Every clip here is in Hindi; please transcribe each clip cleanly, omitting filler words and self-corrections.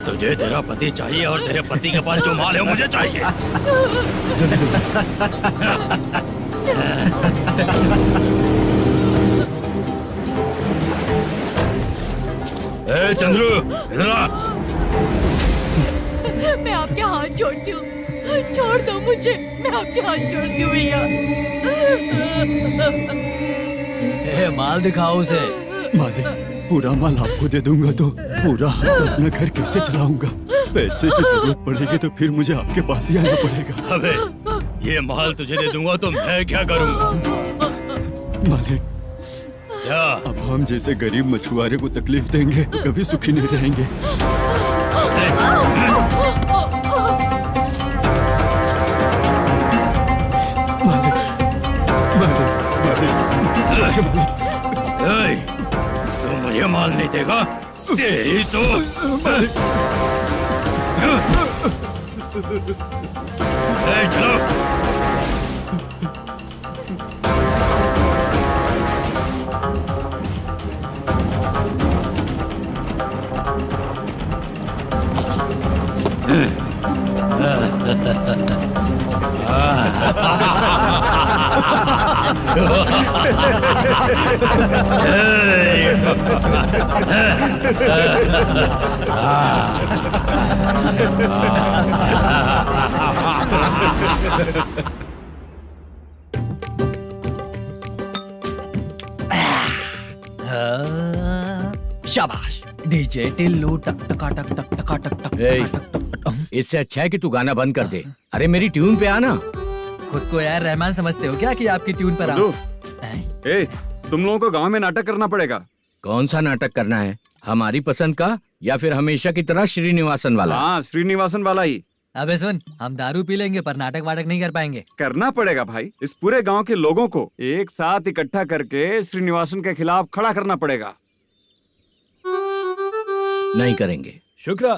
तुझे तेरा पति चाहिए और तेरे पति के पास जो माल है वो मुझे चाहिए। ए चंद्रू, इधर आ। मैं आपके हाथ जोड़ती हूँ, छोड़ दो मुझे, मैं आपके हाथ जोड़ती हूँ भैया। माल दिखाओ उसे। मालिक, पूरा माल आपको दे दूंगा तो पूरा अपना घर कैसे चलाऊंगा? पैसे की जरूरत पड़ेगी तो फिर मुझे आपके पास ही आना पड़ेगा। अबे, ये माल तुझे दे दूंगा तो मैं क्या करूंगा? मालिक, क्या? अब हम जैसे गरीब मछुआरे को तकलीफ देंगे तो कभी सुखी नहीं रहेंगे। मालिक, मालिक, मालिक, तू मुझे माल नहीं देगा? तेरी तो चलो। शाबाश डीजे टिल्लू टक टका टक टक टका टक टक टक। इससे अच्छा है कि तू गाना बंद कर दे। अरे मेरी ट्यून पे आना। खुद को यार रहमान समझते हो क्या कि आपकी ट्यून पर आओ? ए, तुम लोगों को गांव में नाटक करना पड़ेगा। कौन सा नाटक करना है? हमारी पसंद का या फिर हमेशा की तरह श्रीनिवासन वाला? हाँ, श्रीनिवासन वाला ही। अबे सुन, हम दारू पी लेंगे पर नाटक वाटक नहीं कर पाएंगे। करना पड़ेगा भाई। इस पूरे गांव के लोगों को एक साथ इकट्ठा करके श्रीनिवासन के खिलाफ खड़ा करना पड़ेगा। नहीं करेंगे। शुक्रा,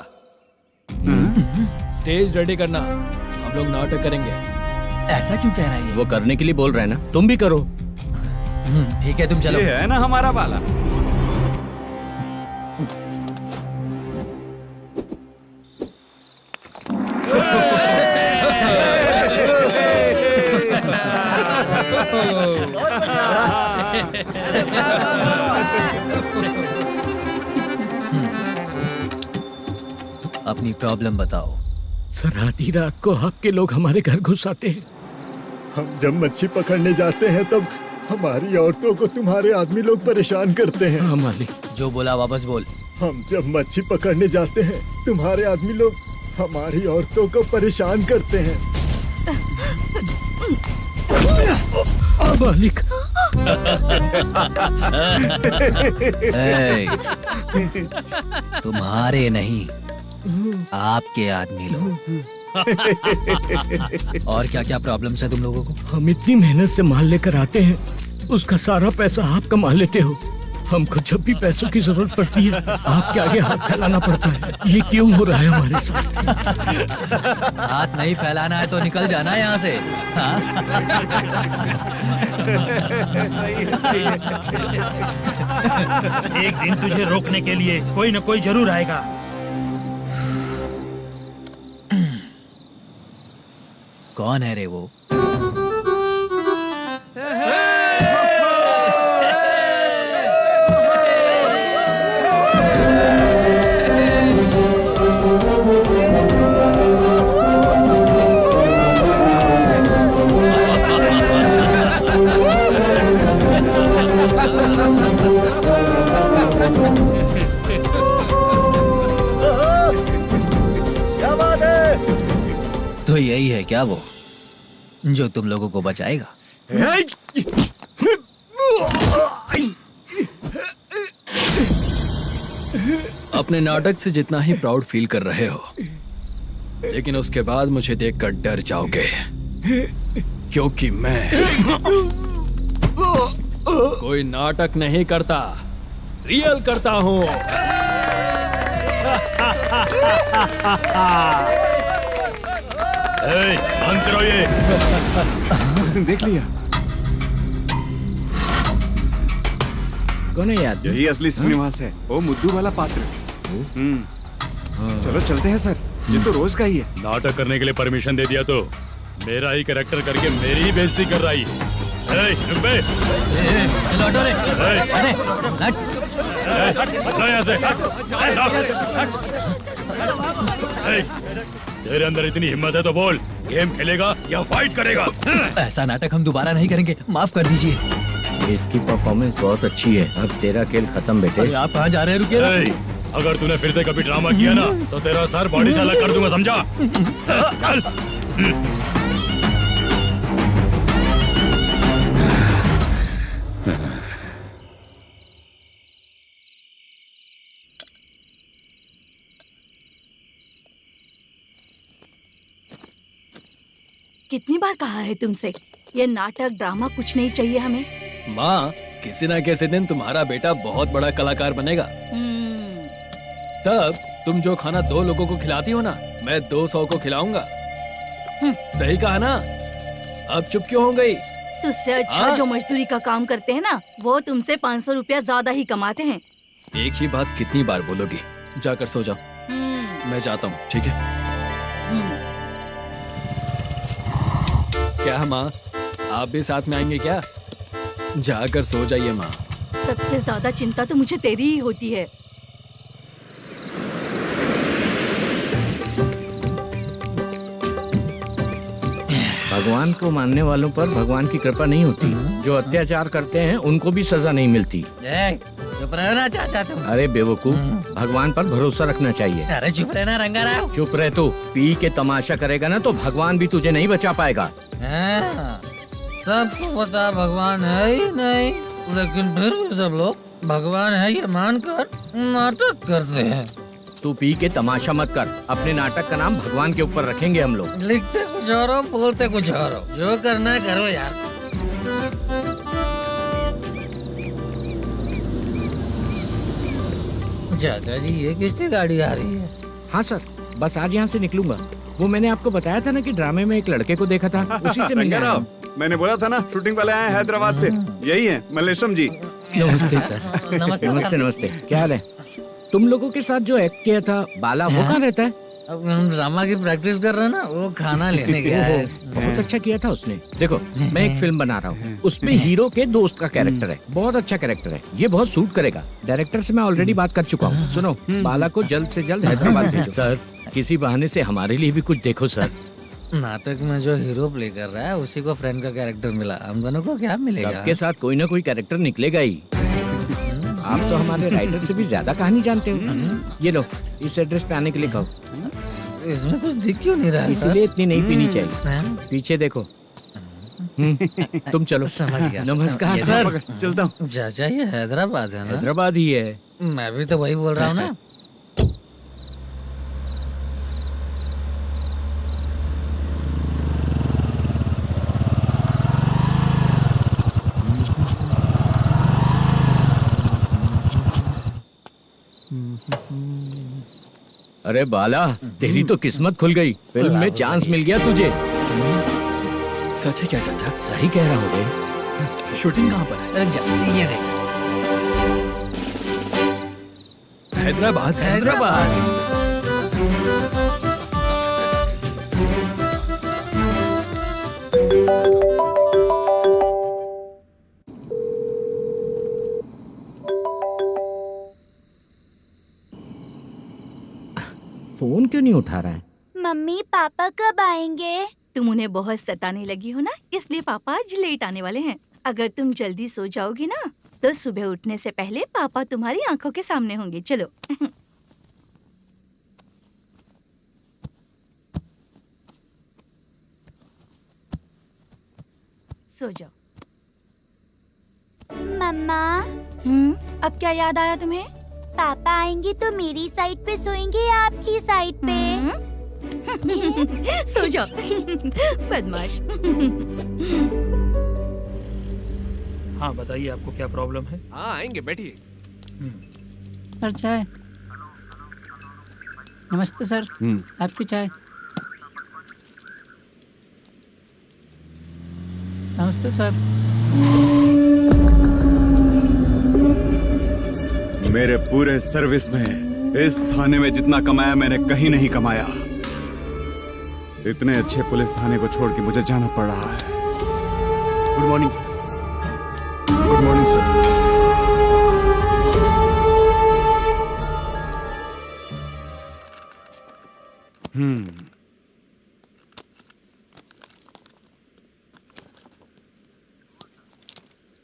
स्टेज रेडी करना, हम लोग नाटक करेंगे। ऐसा क्यों कह रहा है ये? वो करने के लिए बोल रहे हैं ना, तुम भी करो। ठीक है, तुम चलो। ये है ना हमारा वाला। अपनी प्रॉब्लम बताओ। सर, आधी रात को आपके लोग हमारे घर घुस आते हैं। हम जब मच्छी पकड़ने जाते हैं तब हमारी औरतों को तुम्हारे आदमी लोग परेशान करते हैं। हाँ मालिक। जो बोला वापस बोल। हम जब मच्छी पकड़ने जाते हैं तुम्हारे आदमी लोग हमारी औरतों को परेशान करते हैं। मालिक। तुम्हारे नहीं, आपके आदमी लोग। और क्या क्या प्रॉब्लम्स है तुम लोगों को? हम इतनी मेहनत से माल लेकर आते हैं, उसका सारा पैसा आप कमा लेते हो। हमको जब भी पैसों की जरूरत पड़ती है आपके आगे हाथ फैलाना पड़ता है। ये क्यों हो रहा है हमारे साथ? हाथ नहीं फैलाना है तो निकल जाना यहाँ से। हाँ? सही है। एक दिन तुझे रोकने के लिए कोई न कोई जरूर आएगा। कौन है रे वो? क्या बात है? तो यही है क्या वो जो तुम लोगों को बचाएगा? अपने नाटक से जितना ही प्राउड फील कर रहे हो, लेकिन उसके बाद मुझे देखकर डर जाओगे, क्योंकि मैं कोई नाटक नहीं करता, रियल करता हूँ। बंद करो ये। उसने देख लिया। कौन है याद? यही असली श्रीनिवास है, वो मुद्दू वाला पात्र। चलो चलते हैं सर, ये तो रोज का ही है। नाटक करने के लिए परमिशन दे दिया तो मेरा ही कैरेक्टर करके मेरी ही बेइज्जती कर रही है। चुप बे। लौटो रे। अरे हट। हटो यहाँ से। तेरे अंदर इतनी हिम्मत है तो बोल, गेम खेलेगा या फाइट करेगा? ऐसा नाटक हम दोबारा नहीं करेंगे, माफ कर दीजिए। इसकी परफॉर्मेंस बहुत अच्छी है। अब तेरा खेल खत्म बेटे। अरे आप कहाँ जा रहे हैं? रुकिए ना। अगर तूने फिर से कभी ड्रामा किया ना तो तेरा सर बॉडी से अलग कर दूंगा, समझा? चल। कितनी बार कहा है तुमसे, ये नाटक ड्रामा कुछ नहीं चाहिए हमें। माँ, किसी ना किसी दिन तुम्हारा बेटा बहुत बड़ा कलाकार बनेगा। तब तुम जो खाना 2 लोगों को खिलाती हो ना, मैं 200 को खिलाऊंगा। सही कहा ना? अब चुप क्यों हो गई? तुझसे अच्छा जो मजदूरी का काम करते हैं ना, वो तुमसे 500 रुपया ज्यादा ही कमाते हैं। एक ही बात कितनी बार बोलोगी? जाकर सो जाओ। मैं जाता हूँ, ठीक है? क्या माँ, आप भी साथ में आएंगे क्या? जाकर सो जाइए माँ। सबसे ज्यादा चिंता तो मुझे तेरी ही होती है। भगवान को मानने वालों पर भगवान की कृपा नहीं होती। जो अत्याचार करते हैं उनको भी सजा नहीं मिलती। चुप रहना चाचा तुम। अरे बेवकूफ, भगवान पर भरोसा रखना चाहिए। अरे चुप रहना रंगाराव। चुप रह तू। पी के तमाशा करेगा ना तो भगवान भी तुझे नहीं बचा पाएगा। सबको पता भगवान है ही नहीं, लेकिन फिर भी सब लोग भगवान है ये मानकर नाटक करते हैं। तू पी के तमाशा मत कर। अपने नाटक का नाम भगवान के ऊपर रखेंगे हम लोग। लिखते कुछ और हो, बोलते कुछ और हो। जो करना है करो यार। चाचा जी, ये किसकी गाड़ी आ रही है? हाँ सर, बस आज यहाँ से निकलूंगा। वो मैंने आपको बताया था ना कि ड्रामे में एक लड़के को देखा था, उसी से मिलने आया हूँ। मैंने बोला था ना, शूटिंग वाले आए हैं हैदराबाद से। यही है मल्लेशम जी। नमस्ते सर। नमस्ते नमस्ते नमस्ते। क्या हाल है? तुम लोगों के साथ जो एक्ट किया था बाला, वो कहाँ रहता है? अब हम ड्रामा की प्रैक्टिस कर रहे हैं ना, वो खाना लेने गया है। बहुत अच्छा किया था उसने। देखो, मैं एक फिल्म बना रहा हूँ, उसमें हीरो के दोस्त का कैरेक्टर है। बहुत अच्छा कैरेक्टर है, ये बहुत सूट करेगा। डायरेक्टर से मैं ऑलरेडी बात कर चुका हूँ। सुनो, बाला को जल्द से जल्द हैदराबाद भेजो। सर, किसी बहाने से हमारे लिए भी कुछ देखो सर। नाटक में जो हीरो प्ले कर रहा है उसी को फ्रेंड का कैरेक्टर मिला। हम दोनों को क्या मिलेगा? सबके साथ कोई ना कोई कैरेक्टर निकलेगा ही। आप तो हमारे राइटर से भी ज्यादा कहानी जानते हो। ये लो, इस एड्रेस पे आने के लिए कहो। इसमें कुछ दिख क्यों नहीं रहा है? इसलिए इतनी नहीं पीनी चाहिए। पीछे देखो। तुम चलो। समझ गया। नमस्कार सर। चलता हूँ। चाचा, ये हैदराबाद है ना? हैदराबाद ही है। मैं भी तो वही बोल रहा हूँ ना। अरे बाला, तेरी तो किस्मत खुल गई। फिल्म में चांस मिल गया तुझे। सच है क्या चाचा? सही कह रहा हूँ। शूटिंग कहाँ पर है? अरे ये देख। हैदराबाद। हैदराबाद। फोन क्यों नहीं उठा रहा है? मम्मी पापा कब आएंगे? तुम उन्हें बहुत सताने लगी हो ना, इसलिए पापा आज लेट आने वाले हैं। अगर तुम जल्दी सो जाओगी ना, तो सुबह उठने से पहले पापा तुम्हारी आंखों के सामने होंगे। चलो। सो जाओ। मम्मा, अब क्या याद आया तुम्हें? पापा आएंगे तो मेरी साइड पे सोएंगे या आपकी साइड पे? सो जाओ। बदमाश। हाँ बताइए, आपको क्या प्रॉब्लम है? हाँ आएंगे, बैठिए। सर चाय। नमस्ते सर, आपकी चाय। नमस्ते सर। मेरे पूरे सर्विस में इस थाने में जितना कमाया मैंने कहीं नहीं कमाया। इतने अच्छे पुलिस थाने को छोड़ के मुझे जाना पड़ रहा है। Good morning sir. Good morning sir.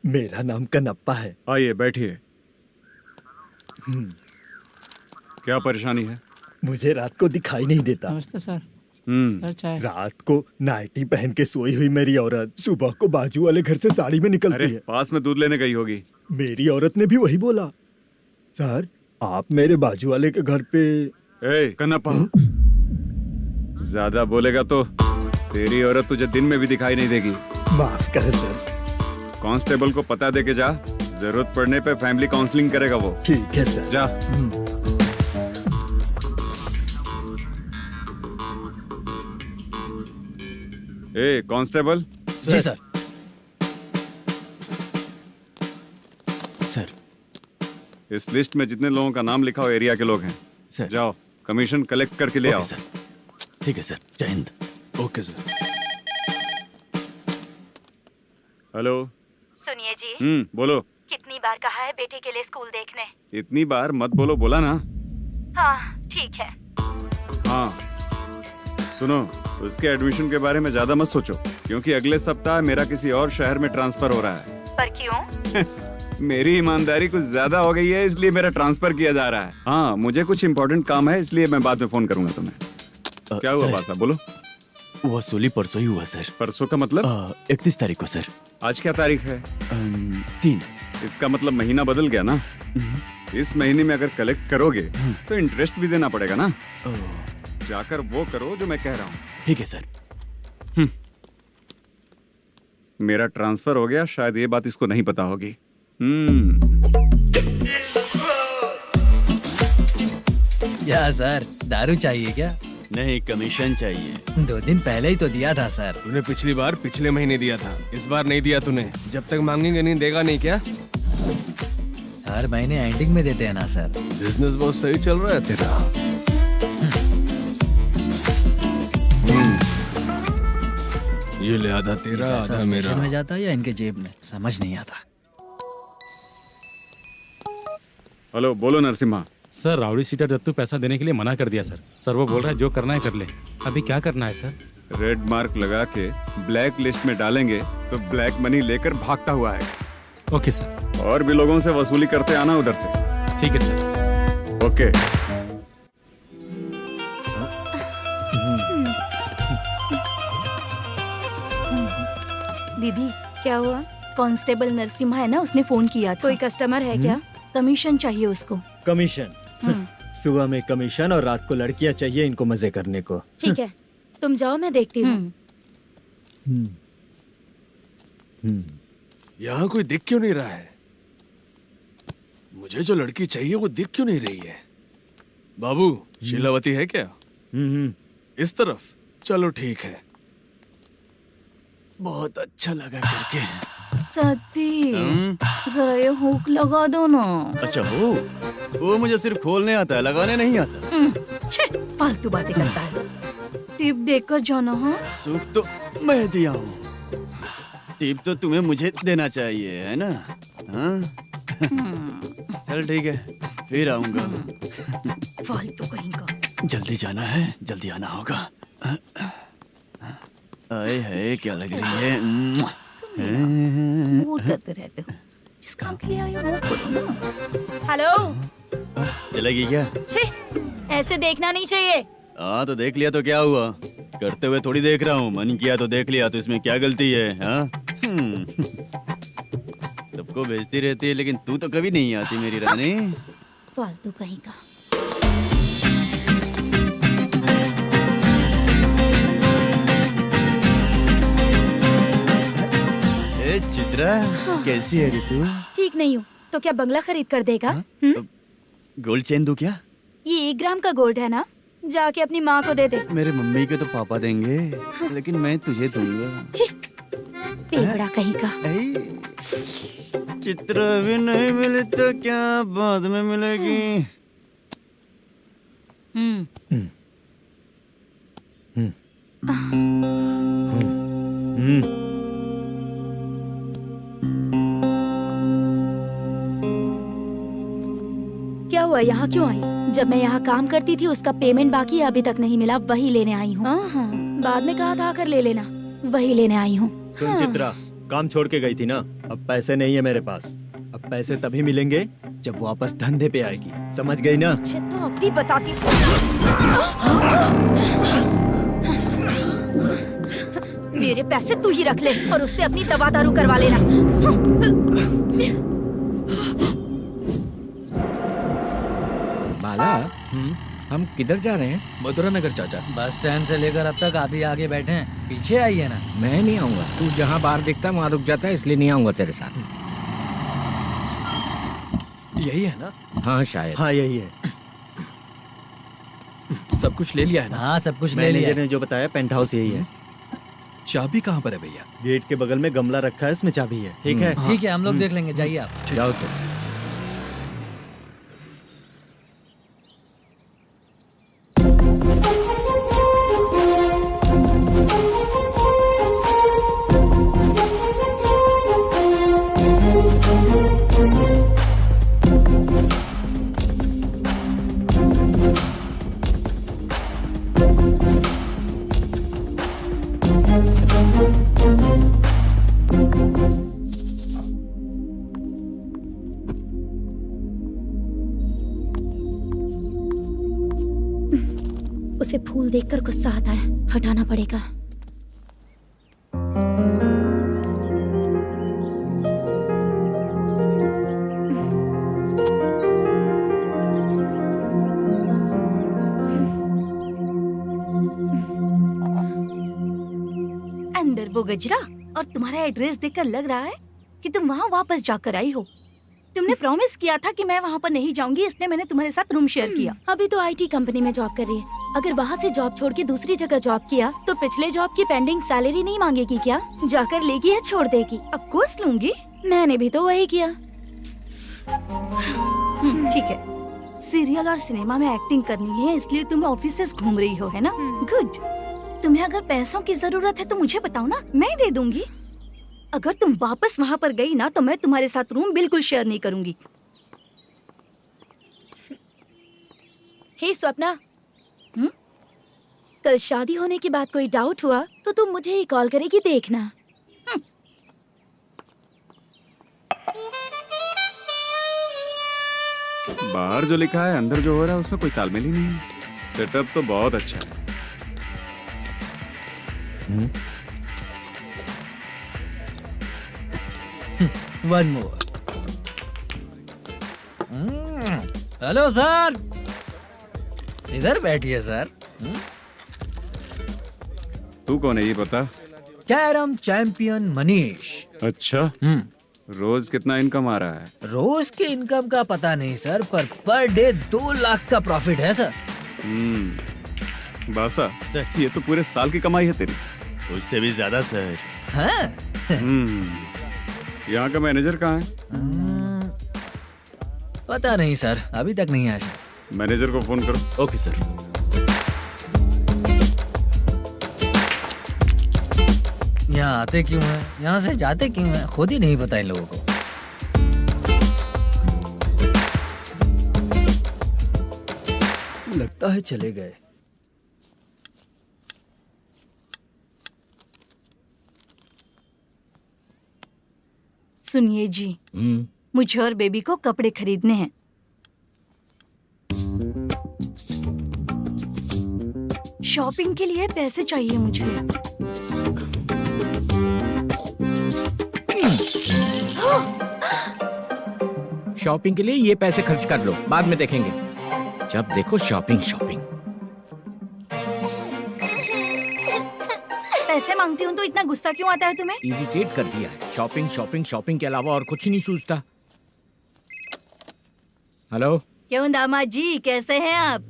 मेरा नाम कनप्पा है। आइए बैठिए। क्या परेशानी है? मुझे रात को दिखाई नहीं देता। नमस्ते सर। सर चाय। रात को नाइटी पहन के सोई हुई मेरी औरत सुबह को बाजू वाले घर से साड़ी में निकलती अरे है। पास में दूध लेने गई होगी। मेरी औरत ने भी वही बोला। सर आप मेरे बाजू वाले के घर पे। ए कन्नप्पा, ज्यादा बोलेगा तो तेरी औरत तुझे दिन में भी दिखाई नहीं देगी। माफ करें सर। कांस्टेबल को पता दे के जा, जरूरत पड़ने पे फैमिली काउंसलिंग करेगा वो। ठीक है सर। जा। ए कांस्टेबल। जी सर। सर इस लिस्ट में जितने लोगों का नाम लिखा हो एरिया के लोग हैं। सर। जाओ कमीशन कलेक्ट करके ले आओ। सर ठीक है सर। जय हिंद। Okay sir. हेलो। सुनिए जी, बोलो। कितनी बार कहा है बेटे के लिए स्कूल देखने? इतनी बार मत बोलो, बोला ना। हाँ ठीक है। हाँ सुनो, उसके एडमिशन के बारे में ज्यादा मत सोचो, क्योंकि अगले सप्ताह मेरा किसी और शहर में ट्रांसफर हो रहा है। पर क्यों? मेरी ईमानदारी कुछ ज्यादा हो गई है, इसलिए मेरा ट्रांसफर किया जा रहा है। हाँ मुझे कुछ इम्पोर्टेंट काम है, इसलिए मैं बाद में फोन करूंगा तुम्हें। क्या हुआ बासा, बोलो। वसूली परसों ही हुआ सर। परसों का मतलब? 31 तारीख को सर। आज क्या तारीख है? 3। इसका मतलब महीना बदल गया ना। इस महीने में अगर कलेक्ट करोगे तो इंटरेस्ट भी देना पड़ेगा ना। जाकर वो करो जो मैं कह रहा हूँ। ठीक है सर। मेरा ट्रांसफर हो गया, शायद ये बात इसको नहीं पता होगी। क्या सर, दारू चाहिए क्या? नहीं, कमीशन चाहिए। 2 दिन पहले ही तो दिया था सर। तूने पिछली बार पिछले महीने दिया था, इस बार नहीं दिया तूने। जब तक मांगेंगे नहीं देगा नहीं क्या? हर महीने एंडिंग में देते हैं ना सर। बिजनेस बहुत सही चल रहा है तेरा। ये ले आधा तेरा, आधा मेरा। में जाता है या इनके जेब में, समझ नहीं आता। हेलो, बोलो Narasimha. Sir rowdy seater Dattu पैसा देने के लिए मना कर दिया सर। सर वो बोल रहा है जो करना है कर ले। अभी क्या करना है सर? रेड मार्क लगा के ब्लैक लिस्ट में डालेंगे तो ब्लैक मनी लेकर भागता हुआ है। Okay sir. और भी लोगों से वसूली करते आना उधर से। ठीक है सर। ओके। दीदी क्या हुआ? कांस्टेबल नरसिम्हा है ना, उसने फोन किया था। कोई कस्टमर है क्या? कमीशन चाहिए उसको। कमीशन? सुबह में कमीशन और रात को लड़कियां चाहिए इनको मजे करने को। ठीक है, तुम जाओ, मैं देखती हूँ। यहाँ कोई दिख क्यों नहीं रहा है? मुझे जो लड़की चाहिए वो दिख क्यों नहीं रही है? बाबू, शीलावती है क्या? इस तरफ? चलो ठीक है। बहुत अच्छा लगा करके। सती, जरा ये हुक लगा दो ना। अच्छा वो मुझे सिर्फ खोलने आता है, लगाने नहीं आता। छे, फालतू बातें करता है। टिप देकर जाना। हाँ सुख तो मैं दिया हूँ, टिप तो तुम्हें मुझे देना चाहिए, है ना? हाँ? चल ठीक है, फिर आऊंगा। फालतू कहीं का। जल्दी जाना है, जल्दी आना होगा। आए है, क्या लग रही है? वो करते रहते हो, जिस काम के लिए आए हो वो करो ना। हेलो, चलेगी क्या? छे, ऐसे देखना नहीं चाहिए। हाँ तो देख लिया तो क्या हुआ? करते हुए थोड़ी देख रहा हूँ, मन किया तो देख लिया, तो इसमें क्या गलती है? हाँ? सबको भेजती रहती है, लेकिन तू तो कभी नहीं आती मेरी रानी। फालतू कहीं का। चित्रा, कैसी है रे तू? ठीक नहीं हूँ तो क्या बंगला खरीद कर देगा? गोल्ड चेन दूं क्या? ये 1 ग्राम का गोल्ड है ना, जाके अपनी माँ को दे दे। मेरे मम्मी के तो पापा देंगे, लेकिन मैं तुझे दूंगा। पेवड़ा कहीं का। चित्रा भी नहीं मिली तो क्या बाद में मिलेगी? क्या हुआ, यहाँ क्यों आई? जब मैं यहाँ काम करती थी उसका पेमेंट बाकी अभी तक नहीं मिला, वही लेने आई हूँ। हाँ, बाद में कहा था आकर ले लेना, वही लेने आई हूँ। सुन चित्रा, काम छोड़ के गई थी ना, अब पैसे नहीं है मेरे पास। अब पैसे तभी मिलेंगे जब वापस धंधे पे आएगी, समझ गई ना? अच्छा तो अब भी बताती हूँ। मेरे पैसे तू ही रख ले और उससे अपनी दवा दारू करवा लेना। बाला, हम किधर जा रहे हैं? मथुरा नगर चाचा। बस स्टैंड से लेकर अब तक आप ही आगे बैठे हैं, पीछे आइए ना। मैं नहीं आऊंगा, तू जहाँ बाहर दिखता है वहाँ रुक जाता है, इसलिए नहीं आऊंगा तेरे साथ। यही है ना? हाँ शायद। हाँ यही है। सब कुछ ले लिया है ना? हाँ सब कुछ ले लिया। मैनेजर ने जो बताया पेंट हाउस यही है। चाबी कहाँ पर है भैया? गेट के बगल में गमला रखा है, उसमें चाबी है। ठीक है? ठीक है, हम लोग देख लेंगे, जाइए आप। जाओ तो। उसे फूल देखकर गुस्सा आता है, हटाना पड़ेगा। अंदर वो गजरा और तुम्हारा एड्रेस देखकर लग रहा है कि तुम वहाँ वापस जाकर आई हो। तुमने प्रॉमिस किया था कि मैं वहाँ पर नहीं जाऊंगी, इसलिए मैंने तुम्हारे साथ रूम शेयर किया। अभी तो आईटी कंपनी में जॉब कर रही है। अगर वहाँ से जॉब छोड़ के दूसरी जगह जॉब किया तो पिछले जॉब की पेंडिंग सैलरी नहीं मांगेगी क्या? जाकर लेगी या छोड़ देगी? ऑफ कोर्स लूंगी। मैंने भी तो वही किया। ठीक है, सीरियल और सिनेमा में एक्टिंग करनी है, इसलिए तुम ऑफिसेस घूम रही हो, है ना? गुड। तुम्हें अगर पैसों की जरूरत है तो मुझे बताओ ना, मैं दे दूंगी। अगर तुम वापस वहाँ पर गई ना तो मैं तुम्हारे साथ रूम बिल्कुल शेयर नहीं करूंगी। हे स्वप्ना, कल शादी होने की बात कोई डाउट हुआ तो तुम मुझे ही कॉल करेगी, देखना। बाहर जो लिखा है अंदर जो हो रहा है उसमें कोई तालमेल ही नहीं है। सेटअप तो बहुत अच्छा है। One more. हेलो सर, इधर बैठिए सर। तू कौन है ये बता? Carrom champion Manish. अच्छा, रोज कितना इनकम आ रहा है? रोज के इनकम का पता नहीं सर, पर डे 2 लाख का प्रॉफिट है सर। बासा सर, ये तो पूरे साल की कमाई है तेरी। उससे भी ज्यादा सर। हाँ? यहाँ का मैनेजर कहाँ है? पता नहीं सर, अभी तक नहीं आया। मैनेजर को फोन करो। Okay sir. यहाँ आते क्यों हैं, यहाँ से जाते क्यों हैं, खुद ही नहीं पता इन लोगों को। लगता है चले गए। सुनिए जी, मुझे और बेबी को कपड़े खरीदने हैं। शॉपिंग के लिए पैसे चाहिए मुझे। शॉपिंग के लिए ये पैसे खर्च कर लो, बाद में देखेंगे। जब देखो शॉपिंग शॉपिंग। पैसे मांगती हूँ तो इतना गुस्सा क्यों आता है तुम्हें? इरिटेट कर दिया है। शॉपिंग शॉपिंग शॉपिंग के अलावा और कुछ नहीं सूझता। हेलो। क्यों दामाद जी, कैसे हैं आप?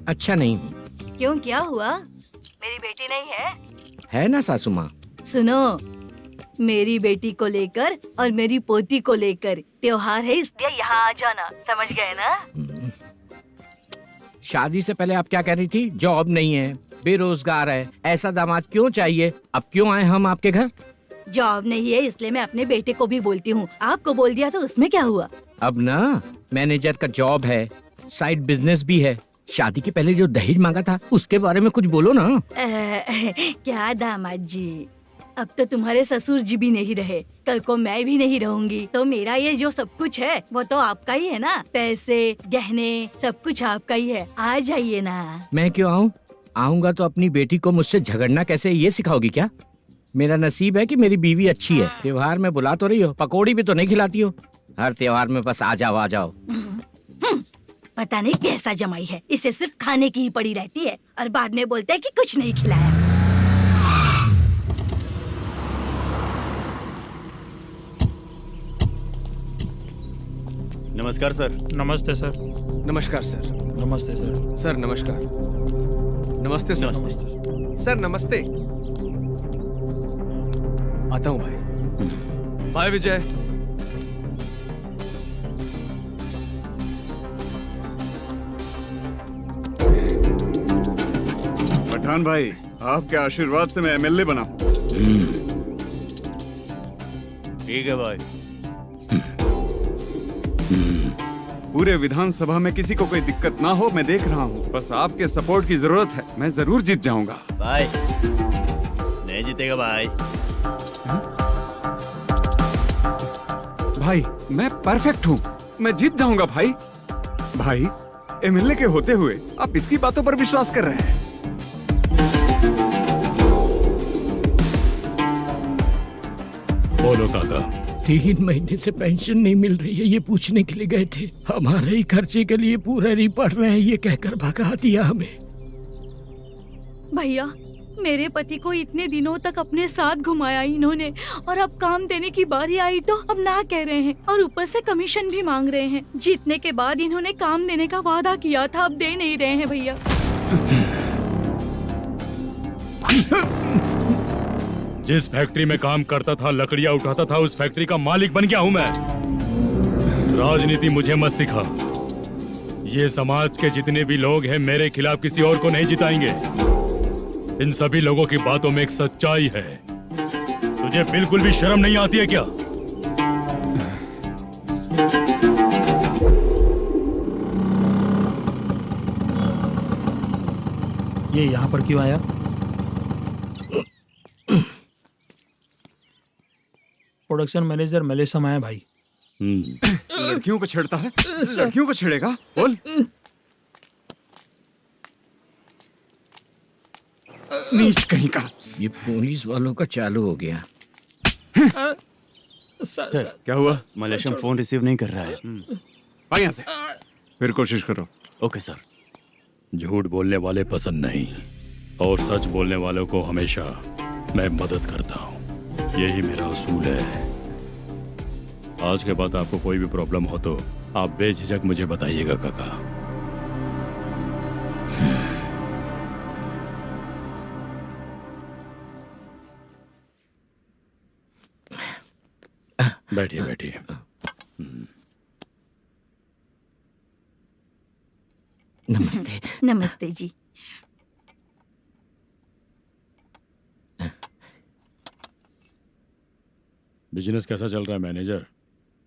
अच्छा नहीं हूँ। क्यों, क्या हुआ? मेरी बेटी नहीं है? है ना सासू माँ। सुनो, मेरी बेटी को लेकर और मेरी पोती को लेकर त्योहार है, इसलिए यहाँ आ जाना, समझ गए ना? शादी से पहले आप क्या कह रही थी? जॉब नहीं है, बेरोजगार है, ऐसा दामाद क्यों चाहिए? अब क्यों आए हम आपके घर? जॉब नहीं है इसलिए मैं अपने बेटे को भी बोलती हूँ, आपको बोल दिया तो उसमें क्या हुआ? अब ना मैनेजर का जॉब है, साइड बिजनेस भी है। शादी के पहले जो दहेज मांगा था उसके बारे में कुछ बोलो ना। क्या दामाद जी, अब तो तुम्हारे ससुर जी भी नहीं रहे, कल को मैं भी नहीं रहूंगी, तो मेरा ये जो सब कुछ है वो तो आपका ही है ना। पैसे, गहने, सब कुछ आपका ही है। आ जाइए ना। मैं क्यों आऊँ? आऊंगा तो अपनी बेटी को मुझसे झगड़ना कैसे ये सिखाओगी क्या? मेरा नसीब है कि मेरी बीवी अच्छी है। त्योहार में बुला तो रही हो, पकौड़ी भी तो नहीं खिलाती हो। हर त्योहार में बस आ जाओ आ जाओ। पता नहीं कैसा जमाई है, इसे सिर्फ खाने की ही पड़ी रहती है और बाद में बोलते है कि कुछ नहीं खिलाया। नमस्कार सर। नमस्ते सर। नमस्कार सर। नमस्ते सर। सर नमस्कार। नमस्ते सर। सर नमस्ते। आता हूँ भाई। बाय विजय। पठान भाई, आपके आशीर्वाद से मैं एमएलए बना। ठीक है भाई। पूरे विधानसभा में किसी को कोई दिक्कत ना हो, मैं देख रहा हूँ। बस आपके सपोर्ट की जरूरत है, मैं जरूर जीत जाऊंगा। भाई नहीं जीतेगा भाई। भाई मैं परफेक्ट हूँ, मैं जीत जाऊंगा भाई। भाई एमएलए के होते हुए आप इसकी बातों पर विश्वास कर रहे हैं? बोलो काका। 3 महीने से पेंशन नहीं मिल रही है, ये पूछने के लिए गए थे। हमारे ही खर्चे के लिए पूरा नहीं पड़ रहे हैं, ये कहकर भगा दिया हमें। भैया, मेरे पति को इतने दिनों तक अपने साथ घुमाया इन्होंने, और अब काम देने की बारी आई तो अब ना कह रहे हैं, और ऊपर से कमीशन भी मांग रहे हैं। जीतने के बाद इन्होंने काम देने का वादा किया था, अब दे नहीं रहे हैं भैया। जिस फैक्ट्री में काम करता था, लकड़ियां उठाता था, उस फैक्ट्री का मालिक बन गया हूं मैं। राजनीति मुझे मत सिखा। ये समाज के जितने भी लोग हैं मेरे खिलाफ किसी और को नहीं जिताएंगे। इन सभी लोगों की बातों में एक सच्चाई है। तुझे बिल्कुल भी शर्म नहीं आती है क्या? ये यहाँ पर क्यों आया? प्रोडक्शन मैनेजर मलेशम आया भाई। लड़कियों को छेड़ता है, लड़कियों को छेड़ेगा? बोल। नीच कहीं का। ये पुलिस वालों का चालू हो गया। सर क्या हुआ? मलेशियन फोन रिसीव नहीं कर रहा है। आ यहाँ से, फिर कोशिश करो। Okay sir. झूठ बोलने वाले पसंद नहीं, और सच बोलने वालों को हमेशा मैं मदद करता हूँ। यही मेरा असूल है। आज के बाद आपको कोई भी प्रॉब्लम हो तो आप बेझिझक मुझे बताइएगा काका। बैठिए बैठिए। नमस्ते। नमस्ते जी। बिजनेस कैसा चल रहा है मैनेजर?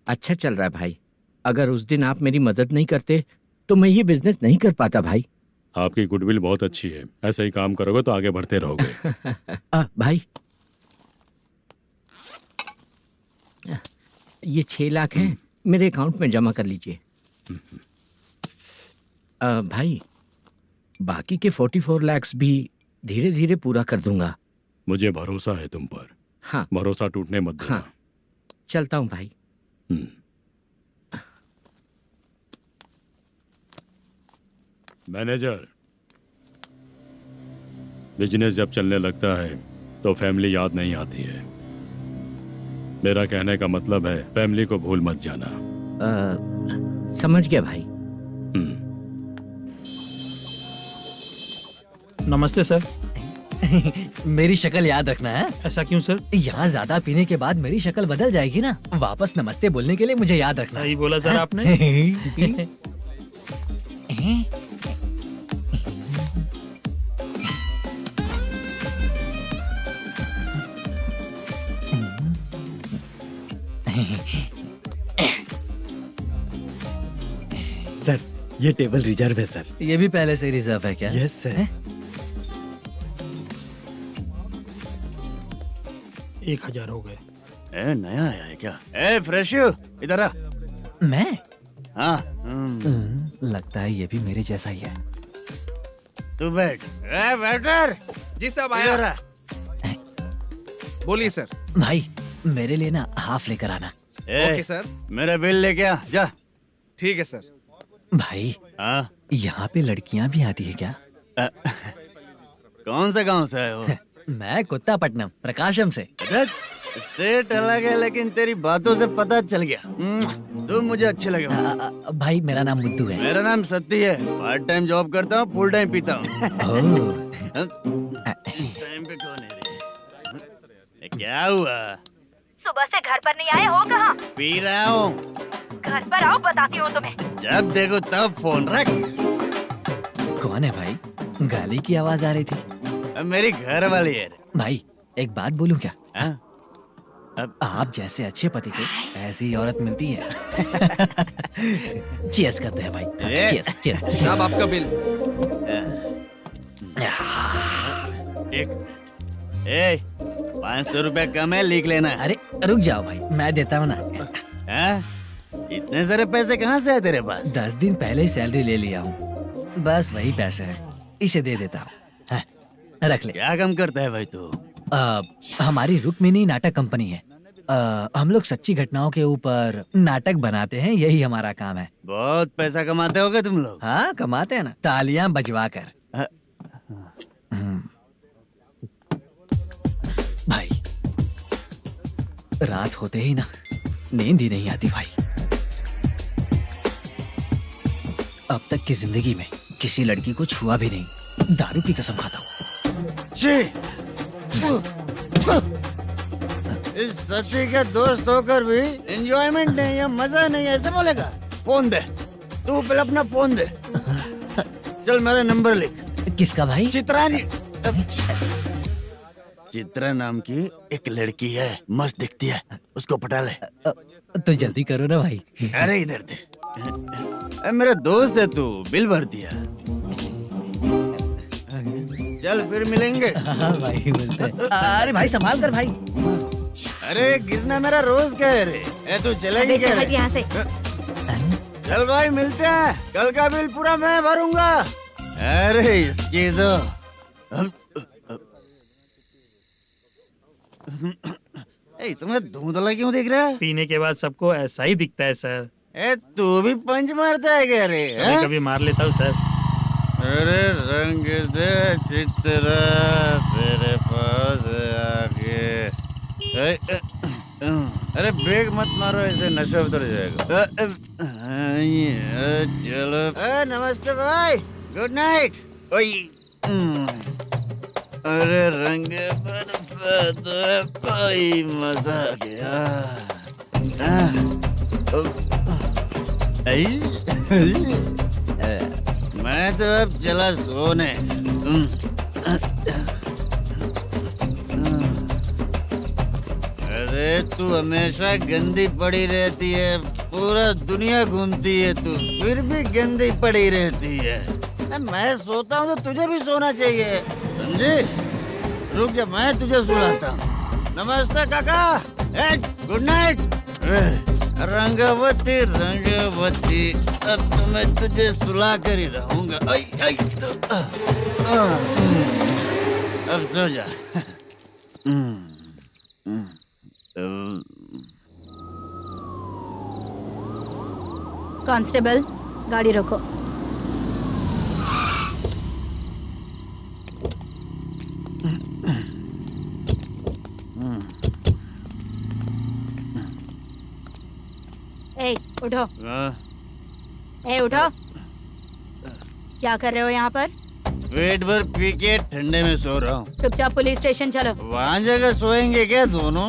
अच्छा चल रहा है भाई। अगर उस दिन आप मेरी मदद नहीं करते तो मैं ये बिजनेस नहीं कर पाता भाई। आपकी गुडविल बहुत अच्छी है, ऐसा ही काम करोगे तो आगे बढ़ते रहोगे। भाई ये 6 लाख हैं, मेरे अकाउंट में जमा कर लीजिए। भाई बाकी के 44 लाख भी धीरे धीरे पूरा कर दूंगा। मुझे भरोसा है तुम पर। हाँ। भरोसा टूटने मत देना। हाँ। चलता हूँ भाई। मैनेजर, बिजनेस जब चलने लगता है तो फैमिली याद नहीं आती है। मेरा कहने का मतलब है फैमिली को भूल मत जाना। समझ गया भाई। नमस्ते सर। मेरी शक्ल याद रखना है। ऐसा क्यों सर? यहाँ ज्यादा पीने के बाद मेरी शक्ल बदल जाएगी ना, वापस नमस्ते बोलने के लिए मुझे याद रखना। सही बोला सर आपने। सर ये टेबल रिजर्व है सर। ये भी पहले से रिजर्व है क्या? Yes sir. 1000 हो गए। ए नया आया है क्या? ए फ्रेश इधर आ। मैं? हाँ लगता है ये भी मेरे जैसा ही है। तू बैठ। ए वेटर जी साहब इधर आ। बोलिए सर। भाई मेरे लिए ना हाफ लेकर आना। ए, सर। मेरा बिल लेके आ जा। ठीक है सर। भाई हाँ यहाँ पे लड़कियाँ भी आती है क्या? कौन सा गांव से है वो? मैं कुत्तापट्टनम प्रकाशम से। स्टेट अलग है लेकिन तेरी बातों से पता चल गया। तुम मुझे अच्छे लगे। भाई मेरा नाम मुद्दू है। मेरा नाम सत्ती है। पार्ट टाइम जॉब करता हूँ, फुल टाइम पीता हूँ। इस टाइम पे कौन है रे? क्या हुआ? सुबह से घर पर नहीं आए हो कहाँ? पी रहा हूँ। घर पर आओ, बताती हूँ तुम्हें। जब देखो तब फोन रख। कौन है भाई? गाली की आवाज आ रही थी। अब मेरी घर वाली है। भाई एक बात बोलूं क्या? हाँ? आप जैसे अच्छे पति को ऐसी औरत मिलती है। चीयर्स करते हैं भाई। Cheers cheers. साहब आपका बिल। एक 500 रुपया कम है, लिख लेना। अरे रुक जाओ भाई, मैं देता हूँ ना। हाँ? इतने सारे पैसे कहाँ से है तेरे पास? 10 दिन पहले ही सैलरी ले लिया हूँ, बस वही पैसे हैं, इसे दे देता हूँ। हाँ, रख ले। क्या काम करता है भाई तू? हमारी रुक्मिणी नाटक कंपनी है। हम लोग सच्ची घटनाओं के ऊपर नाटक बनाते हैं, यही हमारा काम है। बहुत पैसा कमाते होगे तुम लोग। हाँ कमाते हैं ना, तालियां बजवा कर। भाई रात होते ही ना नींद ही नहीं आती भाई। अब तक की जिंदगी में किसी लड़की को छुआ भी नहीं, दारू की कसम खाता हूँ। इस सच्ची का दोस्त होकर भी एंजॉयमेंट नहीं है, मजा नहीं है, ऐसे बोलेगा? फोन दे, तू पहले अपना फोन दे। चल मेरा नंबर लिख। किसका भाई? चित्रानी। चित्रा नाम की एक लड़की है, मस्त दिखती है, उसको पटा ले। तो जल्दी करो ना भाई। अरे इधर दे। मेरा दोस्त है तू, बिल भर दिया। चल फिर मिलेंगे। हाँ भाई मिलते हैं। अरे भाई संभाल कर भाई। अरे गिरना मेरा रोज का है रे। तू चलेगी क्या? यहाँ से। चल भाई मिलते हैं, कल का बिल पूरा मैं भरूंगा। अरे इसकी तो तुम्हें धुंधला क्यों दिख रहा है? पीने के बाद सबको ऐसा ही दिखता है सर। तू भी पंच मारता है क्या रे? कभी कभी मार लेता हूँ सर। अरे रंग दे चित्रा तेरे पास आके। अरे ब्रेक मत मारो, ऐसे नशा उतर जाएगा। चलो। नमस्ते भाई, गुड नाइट। अरे रंग बरसात भाई, मजा आ गया। मैं तो अब चला सोने। अरे तू हमेशा गंदी पड़ी रहती है, पूरा दुनिया घूमती है तू, फिर भी गंदी पड़ी रहती है। मैं सोता हूँ तो तुझे भी सोना चाहिए, समझे? रुक जा, मैं तुझे सुलाता हूँ। नमस्ते काका, गुड नाइट। रंगवती रंगवती, अब तो मैं तुझे सुला कर ही रहूंगा। अब सो जा। कांस्टेबल, गाड़ी रोको। ए, उठो। उठो। क्या कर रहे हो यहाँ पर? पेट भर पी के ठंडे में सो रहा हूँ। चुपचाप पुलिस स्टेशन चलो। वहाँ जगह सोएंगे क्या दोनों?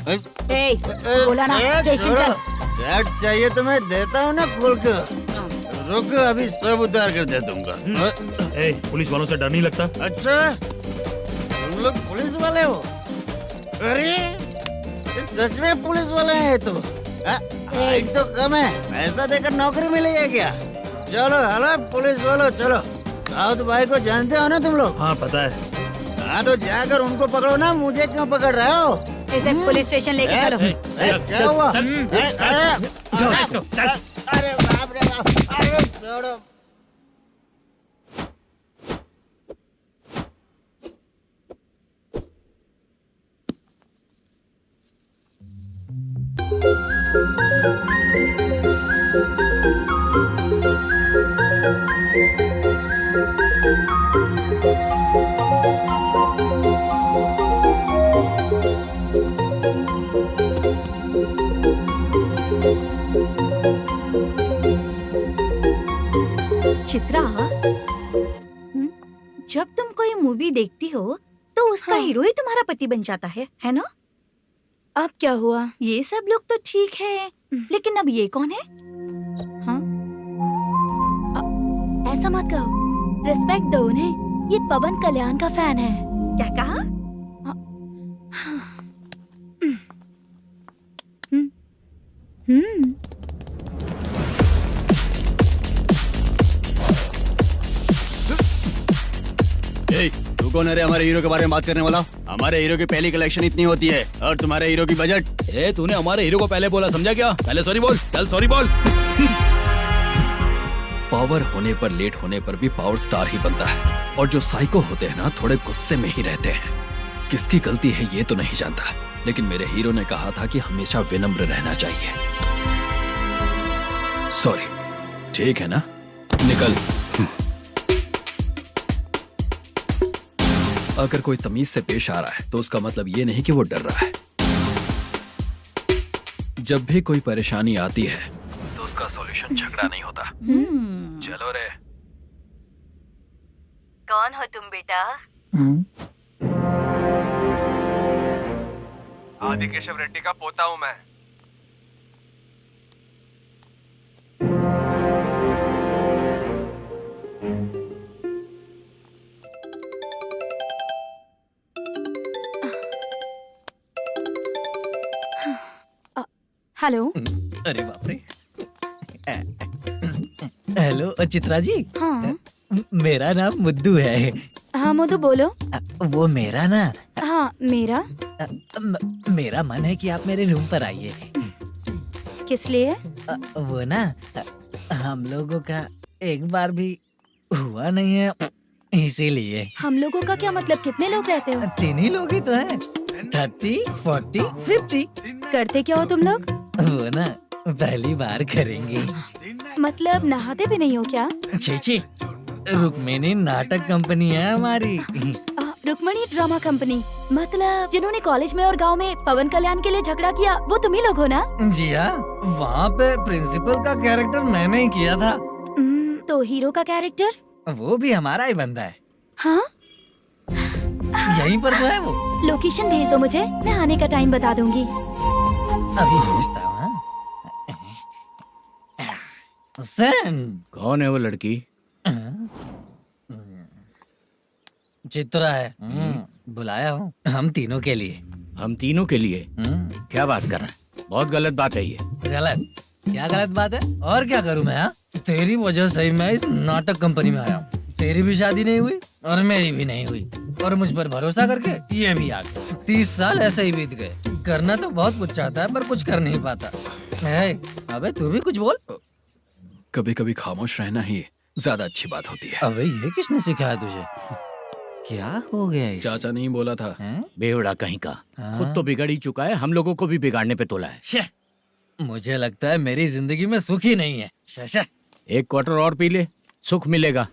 बोला ना, स्टेशन चल। शर्ट चाहिए तो मैं देता हूँ ना खोल कर। रुक, अभी सब उतार कर दे दूंगा। पुलिस वालों से डर नहीं लगता? अच्छा, तुम लोग पुलिस वाले हो? अरे सच में पुलिस वाले हैं तो हाइट तो कम है, पैसा देकर नौकरी मिलेगी क्या? चलो हेलो पुलिस वालों, चलो। दाऊद भाई को जानते हो ना तुम लोग? हाँ पता है। हाँ तो जाकर उनको पकड़ो ना, मुझे क्यों पकड़ रहे हो? इसे पुलिस स्टेशन लेके चलो। क्या हुआ? चल। अरे बाप रे बाप, अरे छोड़ो। चित्रा, जब तुम कोई मूवी देखती हो तो उसका हाँ। हीरो ही तुम्हारा पति बन जाता है ना? अब क्या हुआ? ये सब लोग तो ठीक है, लेकिन अब ये कौन है? हाँ? ऐसा मत कहो, रिस्पेक्ट दो उन्हें। ये पवन कल्याण का फैन है। क्या कहा? तू कौन है रे हमारे हीरो के बारे में बात करने वाला? हमारे हीरो की पहली कलेक्शन इतनी होती है और तुम्हारे हीरो की बजट। तूने हमारे हीरो को पहले बोला, समझा क्या? पहले सॉरी बोल, चल सॉरी बोल। पावर होने पर, लेट होने पर भी पावर स्टार ही बनता है। और जो साइको होते हैं ना, थोड़े गुस्से में ही रहते हैं। किसकी गलती है ये तो नहीं जानता, लेकिन मेरे हीरो ने कहा था कि हमेशा विनम्र रहना चाहिए। सॉरी, ठीक है ना? निकल। अगर कोई तमीज से पेश आ रहा है तो उसका मतलब ये नहीं कि वो डर रहा है। जब भी कोई परेशानी आती है तो उसका सॉल्यूशन झगड़ा नहीं होता। चलो रे। कौन हो तुम बेटा? आदि केशव रेड्डी का पोता हूँ मैं। हेलो। अरे बाप रे। हेलो चित्रा जी। हाँ। मेरा नाम मुद्दू है। हाँ मुद्दू बोलो। वो मेरा ना। हाँ मेरा। मेरा मन है कि आप मेरे रूम पर आइए। किस लिए? वो ना, हम लोगों का एक बार भी हुआ नहीं है, इसीलिए। हम लोगों का क्या मतलब? कितने लोग रहते हो? 3 ही लोग ही तो हैं। 30, 40, 50। करते क्या हो तुम लोग? वो ना पहली बार करेंगे। मतलब नहाते भी नहीं हो क्या? छी, रुक्मिणी नाटक कंपनी है हमारी। Rukmani drama company? मतलब जिन्होंने कॉलेज में और गांव में पवन कल्याण के लिए झगड़ा किया, वो तुम ही लोग हो ना? जी हाँ, वहाँ पे प्रिंसिपल का कैरेक्टर मैंने ही किया था। तो हीरो का कैरेक्टर? वो भी हमारा ही बंदा है। हाँ? यहीं पर तो है वो। लोकेशन भेज दो मुझे, मैं आने का टाइम बता दूंगी। अभी भेजता हूँ। कौन है वो लड़की? चित्रा है। बुलाया हूँ हम तीनों के लिए। हम तीनों के लिए? क्या बात कर रहा है? बहुत गलत बात है ये। गलत? क्या गलत बात है? और क्या करूँ मैं? तेरी वजह से मैं इस नाटक कंपनी में आया हूँ। तेरी भी शादी नहीं हुई और मेरी भी नहीं हुई, और मुझ पर भरोसा करके ये भी आ गया। 30 साल ऐसे ही बीत गए। करना तो बहुत कुछ चाहता है पर कुछ कर नहीं पाता। अबे तू भी कुछ बोल। कभी कभी खामोश रहना ही ज्यादा अच्छी बात होती है। अबे ये किसने सिखाया तुझे? क्या हो गया इसे? चाचा नहीं बोला था? बेवड़ा कहीं का। खुद तो बिगड़ ही चुका है, हम लोगों को भी बिगाड़ने पे तोला है। मुझे लगता है मेरी जिंदगी में सुख ही नहीं है। शशा, एक क्वार्टर और पी ले, सुख मिलेगा।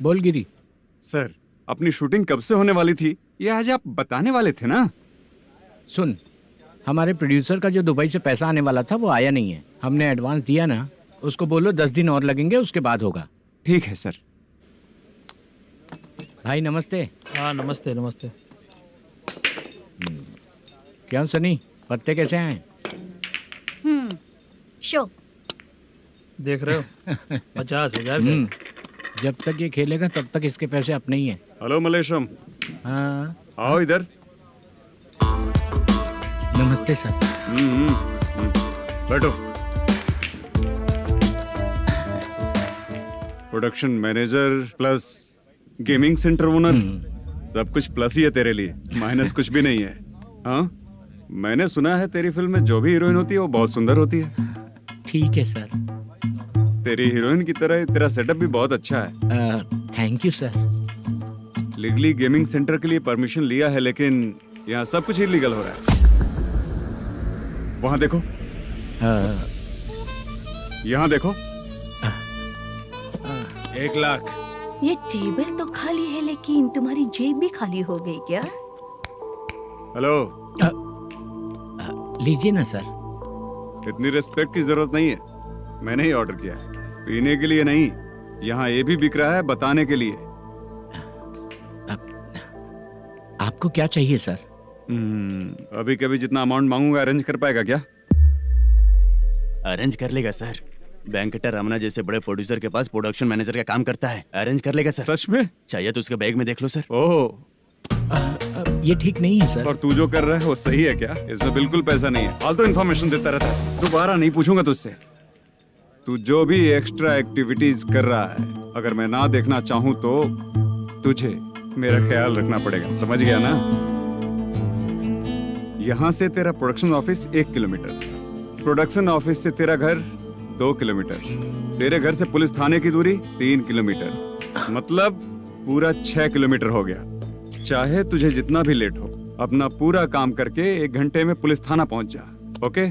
बोल गिरी। सर, अपनी शूटिंग कब से होने वाली थी ये आज आप बताने वाले थे ना? सुन, हमारे प्रोड्यूसर का जो दुबई से पैसा आने वाला था वो आया नहीं है। हमने एडवांस दिया ना, उसको बोलो 10 दिन और लगेंगे, उसके बाद होगा। ठीक है सर। भाई नमस्ते। हाँ नमस्ते नमस्ते। क्या सनी, पत्ते कैसे आए? शो देख रहे हो 50,000 का। जब तक ये खेलेगा तब तक इसके पैसे अपने ही हैं। हेलो मलेशम। हाँ आओ इधर। नमस्ते सर। बैठो। Production manager plus gaming centre owner, सब कुछ प्लस ही है तेरे लिए, माइनस कुछ भी नहीं है। हाँ, मैंने सुना है तेरी फिल्म में जो भी हीरोइन होती है वो बहुत सुंदर होती है। ठीक है सर। तेरी हीरोइन की तरह तेरा सेटअप भी बहुत अच्छा है। Thank you sir. Legally gaming centre के लिए परमिशन लिया है, लेकिन यहाँ सब कुछ इलीगल हो रहा है। वहाँ देखो, यहाँ देखो। 1 लाख। ये टेबल तो खाली है लेकिन तुम्हारी जेब भी खाली हो गई क्या? हेलो। लीजिए ना सर। इतनी रिस्पेक्ट की जरूरत नहीं है, मैंने ही ऑर्डर किया है। पीने के लिए नहीं, यहाँ ये भी बिक रहा है बताने के लिए। आपको क्या चाहिए सर? अभी कभी जितना अमाउंट मांगूंगा अरेंज कर पाएगा क्या? अरेंज कर लेगा सर। वेंकटर रमना जैसे बड़े प्रोड्यूसर के पास प्रोडक्शन मैनेजर का काम करता है, अरेंज कर लेगा सर। सच में? चाहिए तो उसके बैग में देख लो सर। ओह, ये ठीक नहीं है सर। और तू जो कर रहा है वो सही है क्या? इसमें बिल्कुल पैसा नहीं है, फालतू इन्फॉर्मेशन देता रहता है। दोबारा नहीं पूछूंगा तुझसे। तू जो भी एक्स्ट्रा एक्टिविटीज कर रहा है, अगर मैं ना देखना चाहूँ तो तुझे मेरा ख्याल रखना पड़ेगा, समझ गया ना? यहाँ से तेरा production office 1 kilometre, production office से तेरा घर 2 किलोमीटर, तेरे घर से पुलिस थाने की दूरी 3 किलोमीटर, मतलब पूरा 6 किलोमीटर हो गया। चाहे तुझे जितना भी लेट हो, अपना पूरा काम करके 1 घंटे में पुलिस थाना पहुंच जा, ओके?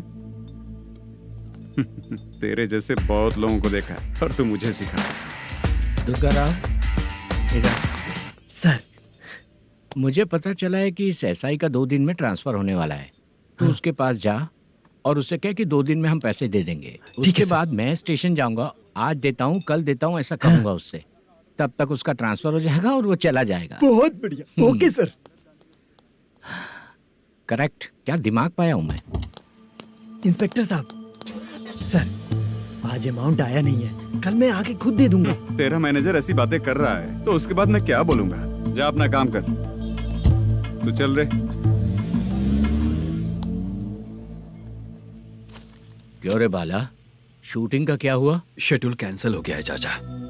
तेरे जैसे बहुत लोगों को देखा है और तू मुझे सिखा। सर, मुझे पता चला है कि इस एसआई का 2 दिन में ट्रांसफर होने वाला है। तो उसके पास जा और उससे कह कि 2 दिन में हम पैसे दे देंगे। उसके बाद मैं स्टेशन जाऊंगा, आज देता हूँ कल देता हूँ ऐसा कहूंगा उससे। तब तक उसका ट्रांसफर हो जाएगा और वो चला जाएगा। बहुत बढ़िया। Okay sir. करेक्ट। क्या दिमाग पाया हूँ मैं। इंस्पेक्टर साहब, सर आज अमाउंट आया नहीं है, कल मैं आके खुद दे दूंगा। तेरा मैनेजर ऐसी बातें कर रहा है तो उसके बाद मैं क्या बोलूंगा? जा अपना काम कर। तू चल रे। क्यों रे बाला, शूटिंग का क्या हुआ? शेड्यूल कैंसिल हो गया है चाचा।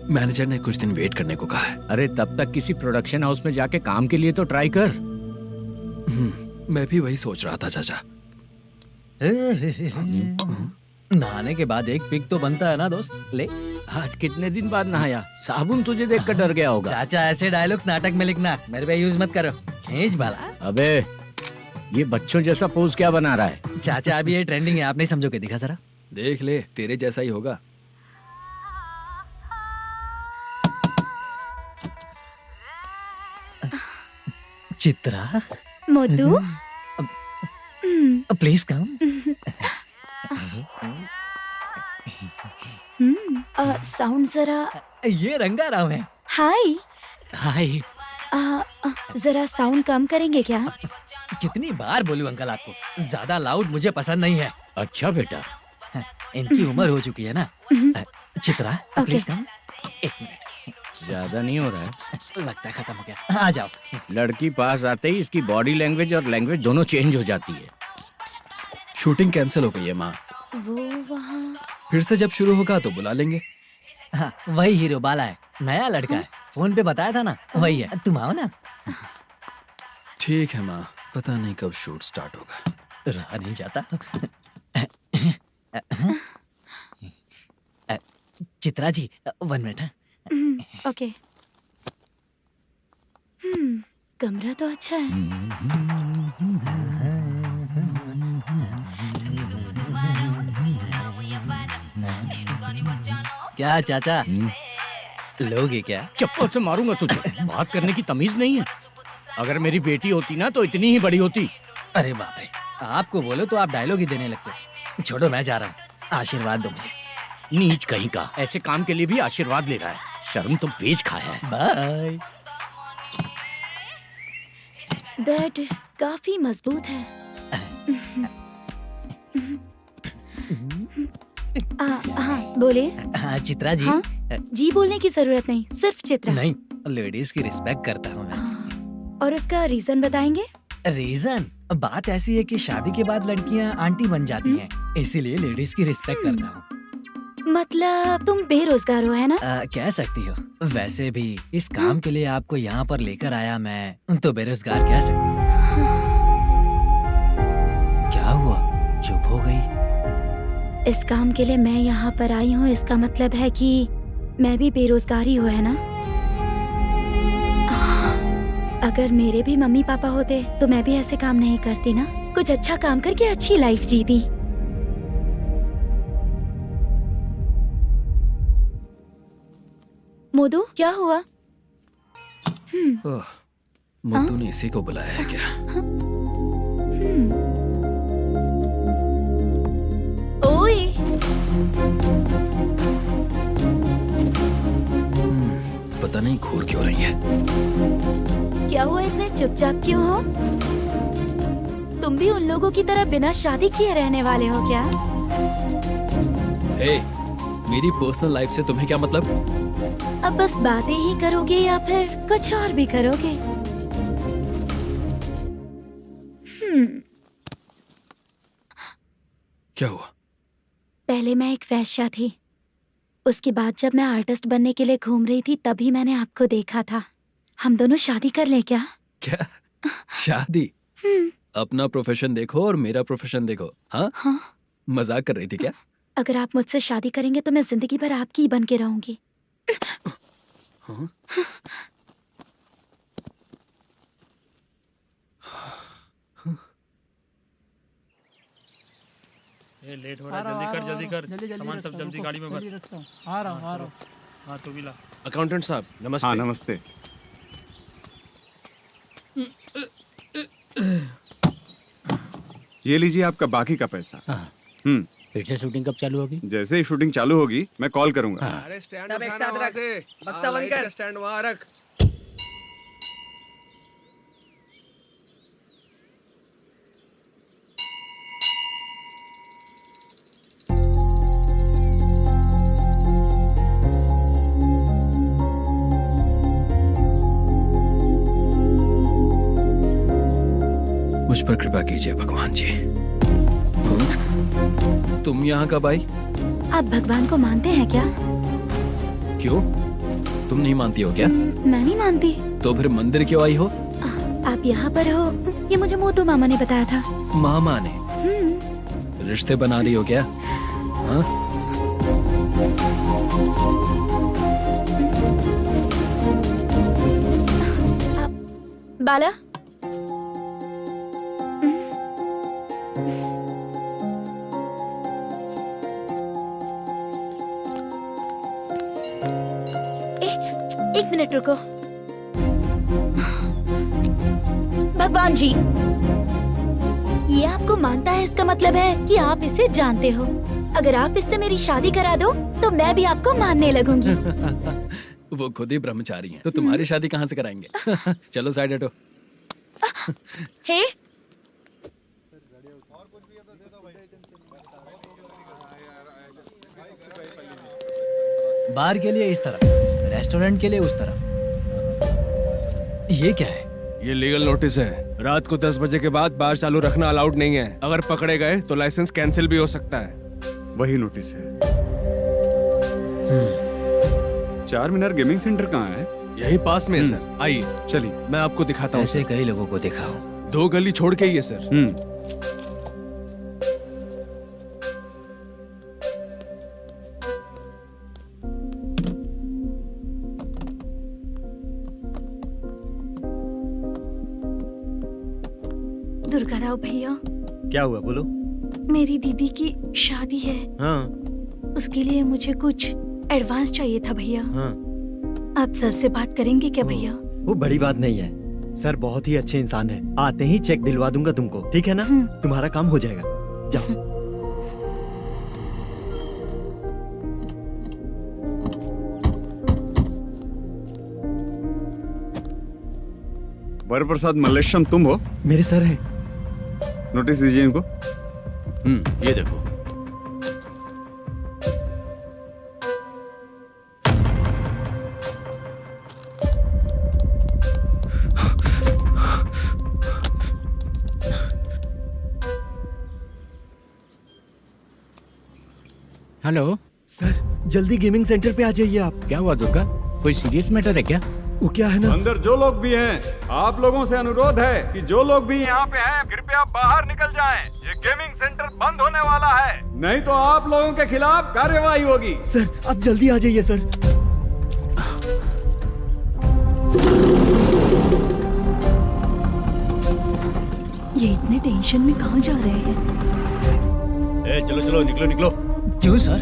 मैनेजर ने कुछ दिन वेट करने को कहा है। अरे तब तक किसी प्रोडक्शन हाउस में जाके काम के लिए तो ट्राई कर। मैं भी वही सोच रहा था चाचा। नहाने के बाद एक पिक तो बनता है ना दोस्त। ले, आज कितने दिन बाद नहाया? साबुन तुझे देखकर डर गया होगा। चाचा ऐसे डायलॉग्स नाटक में लिखना, मेरे पे यूज मत करो। खींच बाला। अबे ये बच्चों जैसा पोज क्या बना रहा है? चाचा अभी ये ट्रेंडिंग है, आप नहीं समझोगे। दिखा जरा। देख ले, तेरे जैसा ही होगा। Chitra, Modu, please come. Sound जरा। ये रंगा राव है। हाय। हाय। जरा साउंड कम करेंगे क्या? कितनी बार बोलूं अंकल आपको, ज्यादा लाउड मुझे पसंद नहीं है। अच्छा बेटा, इनकी उम्र हो चुकी है ना। Chitra, please come. 1 मिनट। ज्यादा नहीं हो रहा है? लगता है खत्म हो गया। आ जाओ। लड़की पास आते ही इसकी बॉडी लैंग्वेज और लैंग्वेज दोनों चेंज हो जाती है। शूटिंग कैंसिल हो गई है माँ। वो वहाँ। फिर से जब शुरू होगा तो बुला लेंगे। हाँ, वही हीरो बाला है, नया लड़का है। फोन पे बताया था ना, वही है। तुम आओ ना। ठीक है माँ, पता नहीं कब शूट स्टार्ट होगा। रहा नहीं जाता। चित्रा जी 1 मिनट। ओके। कमरा तो अच्छा है। क्या चाचा लोगे क्या? चप्पल से मारूंगा तुझे। बात करने की तमीज नहीं है। अगर मेरी बेटी होती ना तो इतनी ही बड़ी होती। अरे बाप रे, आपको बोलो तो आप डायलॉग ही देने लगते। छोड़ो, मैं जा रहा हूँ, आशीर्वाद दो मुझे। नीच कहीं का, ऐसे काम के लिए भी आशीर्वाद ले रहा है। शर्म तो बेच खाया है। बाय। बेड काफी मजबूत है। हाँ बोलिए। हाँ चित्रा जी। हाँ? जी बोलने की जरूरत नहीं, सिर्फ चित्रा। नहीं, लेडीज की रिस्पेक्ट करता हूँ मैं। और उसका रीजन बताएंगे? रीजन बात ऐसी है कि शादी के बाद लड़कियाँ आंटी बन जाती हैं, इसीलिए लेडीज की रिस्पेक्ट करता हूँ। मतलब तुम बेरोजगार हो, है ना? कह सकती हो। वैसे भी इस काम के लिए आपको यहाँ पर लेकर आया मैं, तो बेरोजगार कह सकती हूँ। क्या हुआ, चुप हो गई? इस काम के लिए मैं यहाँ पर आई हूँ, इसका मतलब है कि मैं भी बेरोजगार ही हूँ, है ना? अगर मेरे भी मम्मी पापा होते तो मैं भी ऐसे काम नहीं करती ना। कुछ अच्छा काम करके अच्छी लाइफ जीती। मोदू, क्या हुआ? मुद्दू ने इसी को बुलाया है क्या? ओए, पता नहीं घूर क्यों रही है। क्या हुआ, इतने चुपचाप क्यों हो? तुम भी उन लोगों की तरह बिना शादी किए रहने वाले हो क्या? हे, मेरी पर्सनल लाइफ से तुम्हें क्या मतलब? अब बस बातें ही करोगे या फिर कुछ और भी करोगे? क्या हुआ? पहले मैं एक वेश्या थी, उसके बाद जब मैं आर्टिस्ट बनने के लिए घूम रही थी तभी मैंने आपको देखा था। हम दोनों शादी कर ले क्या? क्या शादी? अपना प्रोफेशन देखो और मेरा प्रोफेशन देखो। हाँ? हाँ? मजाक कर रही थी क्या? अगर आप मुझसे शादी करेंगे तो मैं जिंदगी भर आपकी ही बन के रहूंगी। हाँ? ये लेट हो रहा है, जल्दी कर। सामान सब जल्दी गाड़ी में भर। आ रहा हूँ। हाँ तू भी ला। अकाउंटेंट साहब नमस्ते। हाँ नमस्ते। ये लीजिए आपका बाकी का पैसा। फिर से शूटिंग कब चालू होगी? जैसे ही शूटिंग चालू होगी मैं कॉल करूंगा। अरे स्टैंड सब एक साथ रख, बक्सा बंद कर। स्टैंड वहाँ रख। मुझ पर कृपा कीजिए भगवान जी। तुम यहाँ कब आई? आप भगवान को मानते हैं क्या? क्यों? तुम नहीं मानती हो क्या? मैं नहीं मानती। तो फिर मंदिर क्यों आई हो? आप यहाँ पर हो ये मुझे मोदू मामा ने बताया था। मामा ने? रिश्ते बना रही हो क्या? हाँ? बाला, एक मिनट रुको। भगवान जी, ये आपको मानता है, इसका मतलब है कि आप इसे जानते हो। अगर आप इससे मेरी शादी करा दो तो मैं भी आपको मानने लगूंगी। वो खुद ही ब्रह्मचारी हैं, तो तुम्हारी शादी कहाँ से कराएंगे? चलो साइड हटो। हे, बार के लिए इस तरफ, रेस्टोरेंट के लिए उस तरफ। ये क्या है? ये लीगल नोटिस है। रात को 10 बजे के बाद बार चालू रखना अलाउड नहीं है। अगर पकड़े गए तो लाइसेंस कैंसिल भी हो सकता है। वही नोटिस है। चार मीनार गेमिंग सेंटर कहाँ है? यही पास में है सर, आइए चलिए मैं आपको दिखाता हूँ। ऐसे कई लोगों को देखा हूँ। 2 गली छोड़ के ही है सर। दुर्गा राव भैया, क्या हुआ बोलो। मेरी दीदी की शादी है। हाँ उसके लिए मुझे कुछ एडवांस चाहिए था भैया। हाँ। आप सर से बात करेंगे क्या भैया? वो बड़ी बात नहीं है, सर बहुत ही अच्छे इंसान है। आते ही चेक दिलवा दूंगा तुमको, ठीक है ना? तुम्हारा काम हो जाएगा, जाओ। वरप्रसाद मल्लेशम तुम हो? मेरे सर हैं। नोटिस दीजिए इनको। ये देखो। हेलो सर, जल्दी गेमिंग सेंटर पे आ जाइए आप। क्या हुआ दुर्गा, कोई सीरियस मैटर है क्या? वो क्या है ना, अंदर जो लोग भी हैं, आप लोगों से अनुरोध है कि जो लोग भी यहाँ पे हैं, कृपया बाहर निकल जाएं। ये गेमिंग सेंटर बंद होने वाला है, नहीं तो आप लोगों के खिलाफ कार्यवाही होगी। सर आप जल्दी आ जाइए सर। ये इतने टेंशन में कहाँ जा रहे हैं? चलो चलो निकलो निकलो। क्यों सर?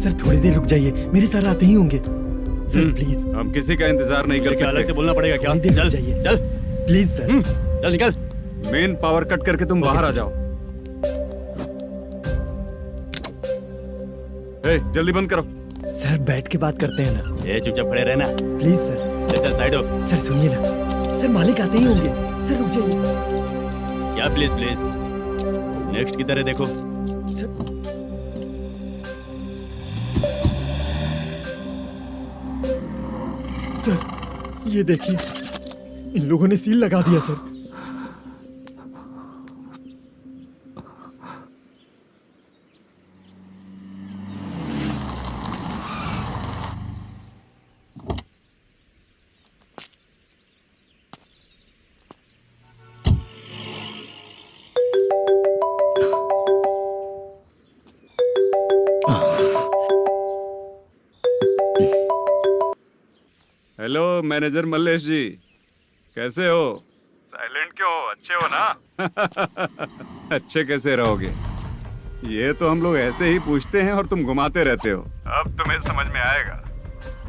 सर थोड़ी देर रुक जाइए, मेरे सर आते ही होंगे। Sir please. हम किसी का इंतजार नहीं कर सकते। अलग से बोलना पड़ेगा क्या? चल जाइए, चल प्लीज सर। चल निकल। मेन पावर कट करके तुम बाहर आ जाओ। जल्दी बंद करो। सर बैठ के बात करते हैं ना। चुपचाप खड़े रहना प्लीज सर। चल साइड हो। सर सुनिए ना, सर मालिक आते ही होंगे। सर रुक जाइए। क्या प्लीज प्लीज, नेक्स्ट की तरह देखो। सर ये देखिए, इन लोगों ने सील लगा दिया सर। हेलो मैनेजर मल्लेश जी, कैसे हो? साइलेंट क्यों हो? अच्छे हो ना? अच्छे कैसे रहोगे? ये तो हम लोग ऐसे ही पूछते हैं और तुम घुमाते रहते हो। अब तुम्हें समझ में आएगा।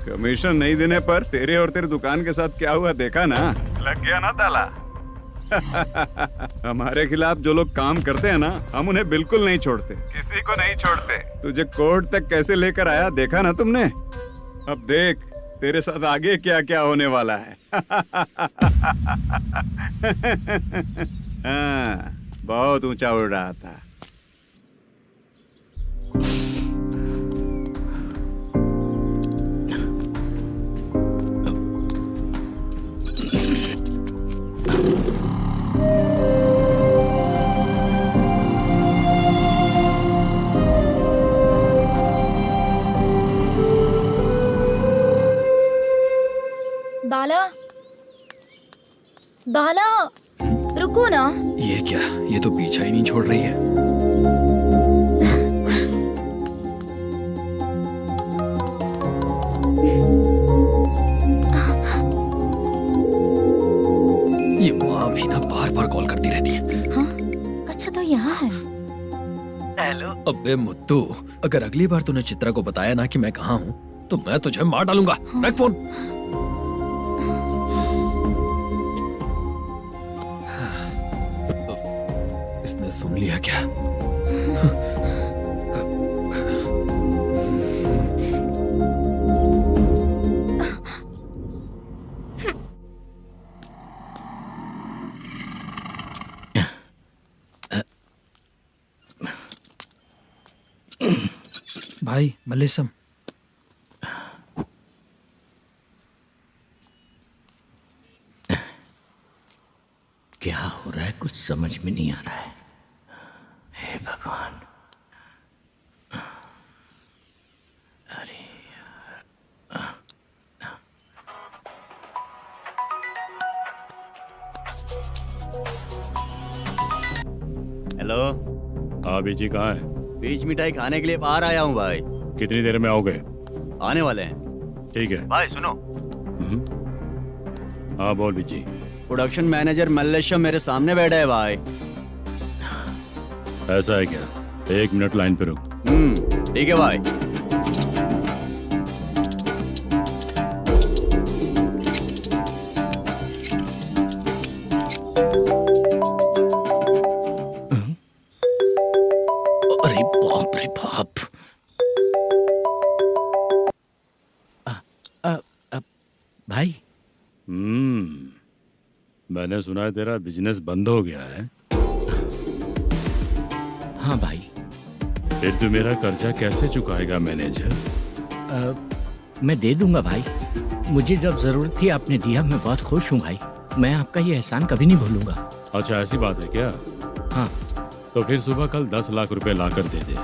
कमीशन नहीं देने पर तेरे और तेरी दुकान के साथ क्या हुआ देखा ना? लग गया ना ताला। हमारे खिलाफ जो लोग काम करते हैं ना, हम उन्हें बिल्कुल नहीं छोड़ते, किसी को नहीं छोड़ते। तुझे कोर्ट तक कैसे लेकर आया देखा ना तुमने? अब देख तेरे साथ आगे क्या क्या होने वाला है। हाँ, बहुत ऊंचा उड़ रहा था। बाला, बाला, रुको ना। ये क्या, ये तो पीछा ही नहीं छोड़ रही है। ये माँ भी ना बार बार कॉल करती रहती है। हाँ? अच्छा तो यहाँ है। हेलो। अबे मुद्दू, अगर अगली बार तूने चित्रा को बताया ना कि मैं कहाँ हूँ, तो मैं तुझे मार डालूंगा। रख फोन। इसने सुन लिया क्या? भाई मल्लेशम, क्या हो रहा है, कुछ समझ में नहीं आ रहा है। हे भगवान, अरे हेलो। हाँ बीजी कहाँ है? बीच मिठाई खाने के लिए बाहर आया हूँ भाई। कितनी देर में आओगे? आने वाले हैं। ठीक है भाई सुनो। हाँ बोल बीजी। प्रोडक्शन मैनेजर मल्लेशम मेरे सामने बैठा है भाई। ऐसा है क्या? 1 मिनट लाइन पे रुक। ठीक है भाई। अरे बाप रे बाप। भाई। मैंने सुना है तेरा बिजनेस बंद हो गया है। हाँ भाई। फिर तू मेरा कर्जा कैसे चुकाएगा मैनेजर? मैं दे दूंगा भाई। मुझे जब जरूरत थी आपने दिया, मैं बहुत खुश हूँ भाई। मैं आपका ये एहसान कभी नहीं भूलूंगा। अच्छा ऐसी बात है क्या? हाँ। तो फिर सुबह कल 10 लाख रुपए लाकर दे दे।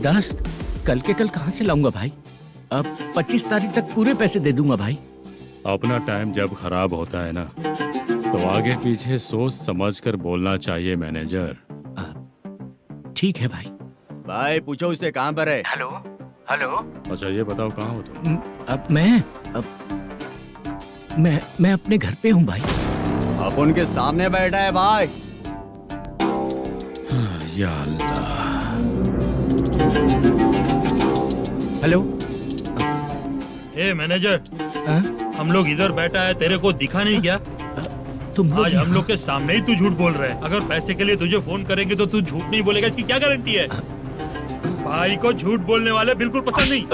10? कल के कल कहाँ से लाऊंगा भाई? अब 25 तारीख तक पूरे पैसे दे दूंगा भाई। अपना टाइम जब खराब होता है ना, तो आगे पीछे सोच समझ कर बोलना चाहिए मैनेजर। ठीक है भाई। भाई पूछो उससे कहाँ पर है। Hello hello. अच्छा ये बताओ कहाँ हो तुम? अब मैं अपने घर पे हूँ भाई। अब उनके सामने बैठा है भाई। या अल्लाह। हेलो। ए मैनेजर, हम लोग इधर बैठा है, तेरे को दिखा नहीं क्या? तुम आज हम लोग के सामने ही तू झूठ बोल रहा है। अगर पैसे के लिए तुझे फोन करेंगे तो तू झूठ नहीं बोलेगा, इसकी क्या गारंटी है? भाई को झूठ बोलने वाले बिल्कुल पसंद नहीं।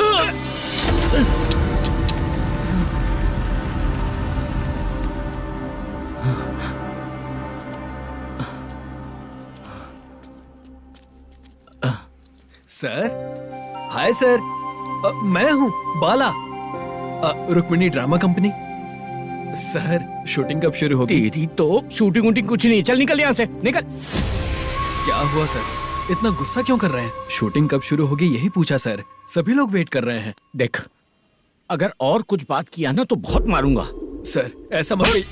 सर, हाय सर, मैं हूँ Bala, Rukmini drama company. Sir shooting कब शुरू होगी? तेरी तो शूटिंग वूटिंग कुछ नहीं। चल निकल यहाँ से, निकल। क्या हुआ सर, इतना गुस्सा क्यों कर रहे हैं? शूटिंग कब शुरू होगी यही पूछा सर, सभी लोग वेट कर रहे हैं। देख, अगर और कुछ बात किया ना तो बहुत मारूंगा। सर ऐसा मत कहिए।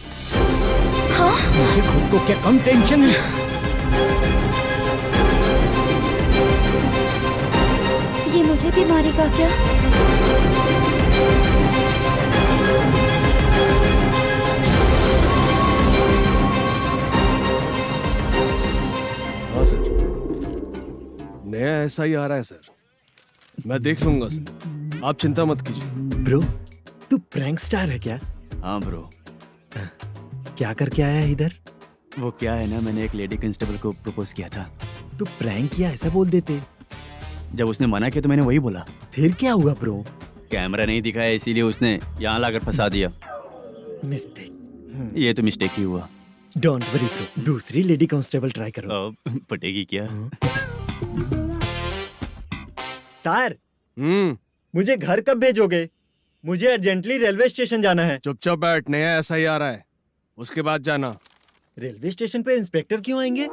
मुझे खुद को क्या कम टेंशन है? ये मुझे भी मारेगा क्या? हाँ सर, नया ऐसा ही आ रहा है सर, मैं देख लूंगा सर, आप चिंता मत कीजिए। ब्रो, तू प्रैंक स्टार है क्या? हाँ ब्रो। क्या करके आया है इधर? वो क्या है ना, मैंने एक लेडी कांस्टेबल को प्रपोज किया था। तू प्रैंक किया ऐसा बोल देते। जब उसने मना किया तो मैंने वही बोला। फिर क्या हुआ ब्रो? कैमरा नहीं दिखाया इसीलिए उसने यहाँ लाकर फंसा दिया। मिस्टेक। ये तो मिस्टेक ही हुआ। डोंट वरी ब्रो, दूसरी लेडी कांस्टेबल ट्राई करो। पटेगी क्या? सर, मुझे घर कब भेजोगे? मुझे अर्जेंटली रेलवे स्टेशन जाना है। चुपचाप बैठ, नया ऐसा ही आ रहा है, उसके बाद जाना। रेलवे स्टेशन पे इंस्पेक्टर क्यों आएंगे?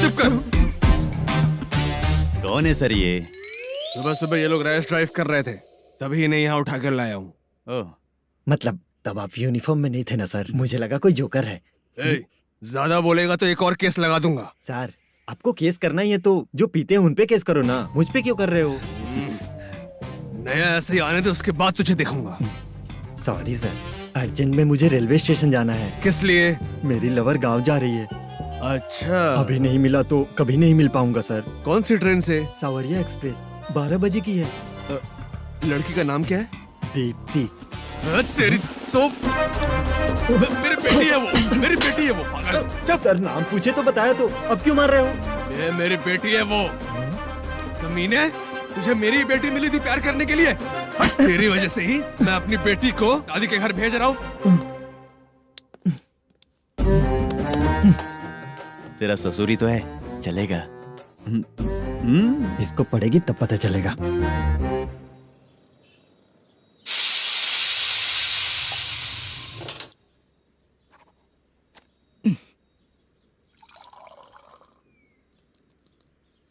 चुप कर। कौन है सर ये? सुबह सुबह ये लोग रैश ड्राइव कर रहे थे, तभी इन्हें यहाँ उठा कर लाया हूँ। मतलब तब आप यूनिफॉर्म में नहीं थे ना सर, मुझे लगा कोई जोकर है। ज्यादा बोलेगा तो एक और केस लगा दूंगा। सर, आपको केस करना ही है तो जो पीते हैं उन पे केस करो ना, मुझ पे क्यों कर रहे हो? नया ऐसे ही आने दो, उसके बाद तुझे देखूंगा। सॉरी सर, अर्जेंट में मुझे रेलवे स्टेशन जाना है। किस लिए? मेरी लवर गांव जा रही है। अच्छा, अभी नहीं मिला तो कभी नहीं मिल पाऊंगा सर। कौन सी ट्रेन से? सावरिया एक्सप्रेस, 12 बजे की है। लड़की का नाम क्या है? दीप्ति। तेरी तो मेरी बेटी है वो, मेरी बेटी है वो, पागल। सर नाम पूछे तो बताया, तो अब क्यों मार रहे हो? ये मेरी बेटी है वो। कमीने, तुझे मेरी बेटी मिली थी प्यार करने के लिए, तेरी वजह से ही मैं अपनी बेटी को दादी के घर भेज रहा हूँ। तेरा ससुरी तो है, चलेगा। इसको पढ़ेगी तब पता चलेगा।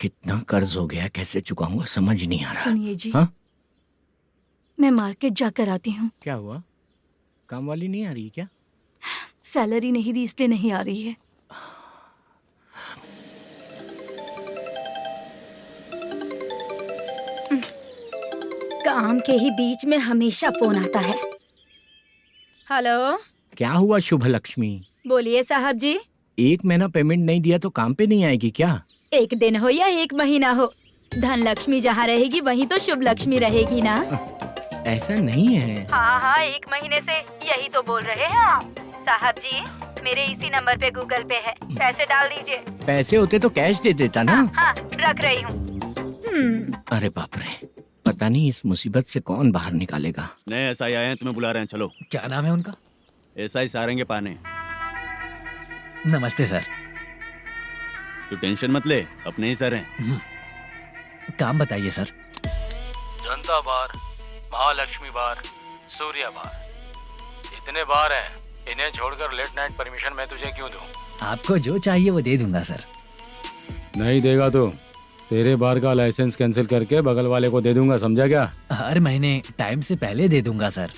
कितना कर्ज हो गया, कैसे चुकाऊंगा समझ नहीं आ रहा। सुनिए जी, हाँ? मैं मार्केट जाकर आती हूँ। क्या हुआ? काम वाली नहीं आ रही क्या? सैलरी नहीं दी इसलिए नहीं आ रही है। काम के ही बीच में हमेशा फोन आता है। हेलो, क्या हुआ शुभ लक्ष्मी? बोलिए साहब जी। 1 महीना पेमेंट नहीं दिया तो काम पे नहीं आएगी क्या? 1 दिन हो या 1 महीना हो, धन लक्ष्मी जहाँ रहेगी वहीं तो शुभ लक्ष्मी रहेगी ना। ऐसा नहीं है। हाँ, 1 महीने से यही तो बोल रहे हैं आप। साहब जी, मेरे इसी नंबर पे गूगल पे है, पैसे डाल दीजिए। पैसे होते तो कैश दे देता ना। हाँ, रख रही हूँ। अरे बाप रे, पता नहीं इस मुसीबत से कौन बाहर निकालेगा। नए एसआई आए हैं, तुम्हें बुला रहे हैं, चलो। क्या नाम है उनका? एसआई सारंगे पाने। नमस्ते सर। तू टेंशन मत ले, अपने ही सर हैं। काम बताइए सर। जनता बार, महालक्ष्मी बार, सूर्या बार, इतने बार हैं। इन्हें छोड़कर लेट नाइट परमिशन मैं तुझे क्यों दूं? आपको जो चाहिए वो दे दूंगा सर। नहीं देगा तो तेरे बार का लाइसेंस कैंसिल करके बगल वाले को दे दूंगा, समझा क्या? हर महीने टाइम से पहले दे दूंगा सर।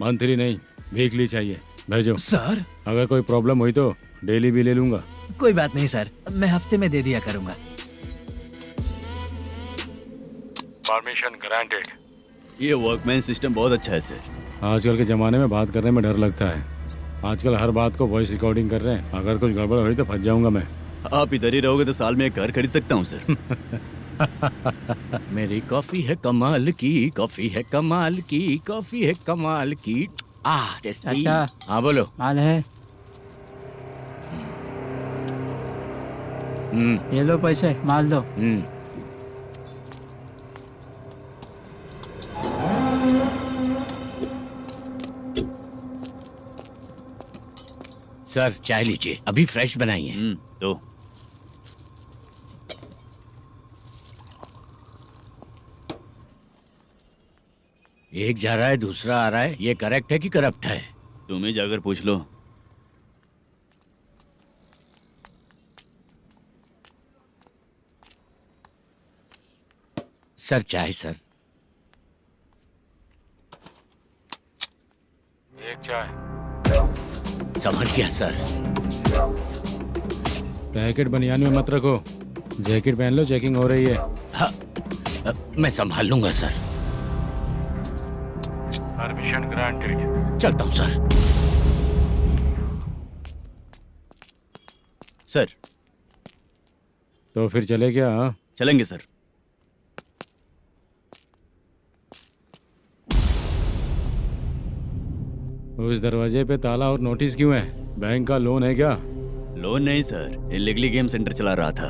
मंथली नहीं, वीकली चाहिए, भेजो। सर अगर कोई प्रॉब्लम हुई तो डेली भी ले लूंगा। कोई बात नहीं सर, मैं हफ्ते में दे दिया करूंगा। Permission granted. ये वर्कमैन सिस्टम बहुत अच्छा है सर। आजकल के जमाने में बात करने में डर लगता है। आजकल हर बात को वॉइस रिकॉर्डिंग कर रहे हैं। अगर कुछ गड़बड़ हुई तो फंस जाऊंगा मैं। आप इधर ही रहोगे तो साल में एक घर खरीद सकता हूँ सर। मेरी कॉफी है कमाल की, कॉफी है कमाल की, कॉफी है कमाल की। टेस्टी। अच्छा। हाँ बोलो। माल है, ये लो पैसे, माल दो। सर चाय लीजिए, अभी फ्रेश बनाई है। तो एक जा रहा है दूसरा आ रहा है, ये करेक्ट है कि करप्ट है? तुम ही जाकर पूछ लो। सर चाय सर। एक चाय। समझ गया सर। पैकेट बनियान में मत रखो, जैकेट पहन लो, चेकिंग हो रही है। हाँ, मैं संभाल लूंगा सर। Permission granted. चलता हूँ सर। सर तो फिर चले क्या? हाँ? चलेंगे सर। उस दरवाजे पे ताला और नोटिस क्यों है? बैंक का लोन है क्या? लोन नहीं सर, इलीगली गेम सेंटर चला रहा था।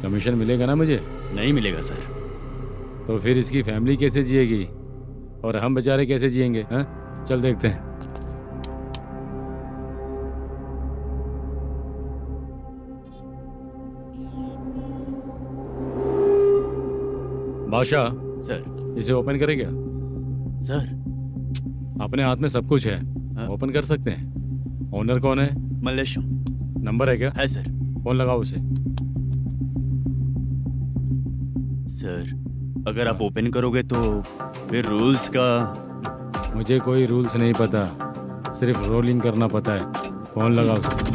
कमीशन मिलेगा ना मुझे? नहीं मिलेगा सर। तो फिर इसकी फैमिली कैसे जिएगी और हम बेचारे कैसे जिएंगे? हाँ, चल देखते हैं। बादशाह सर। इसे ओपन करे क्या? सर अपने हाथ में सब कुछ है, ओपन कर सकते हैं। ओनर कौन है? मल्लेशम। नंबर है क्या? है सर। फोन लगाओ उसे। सर अगर आप ओपन करोगे तो फिर रूल्स का। मुझे कोई रूल्स नहीं पता, सिर्फ रोलिंग करना पता है। फोन लगाओ उसे।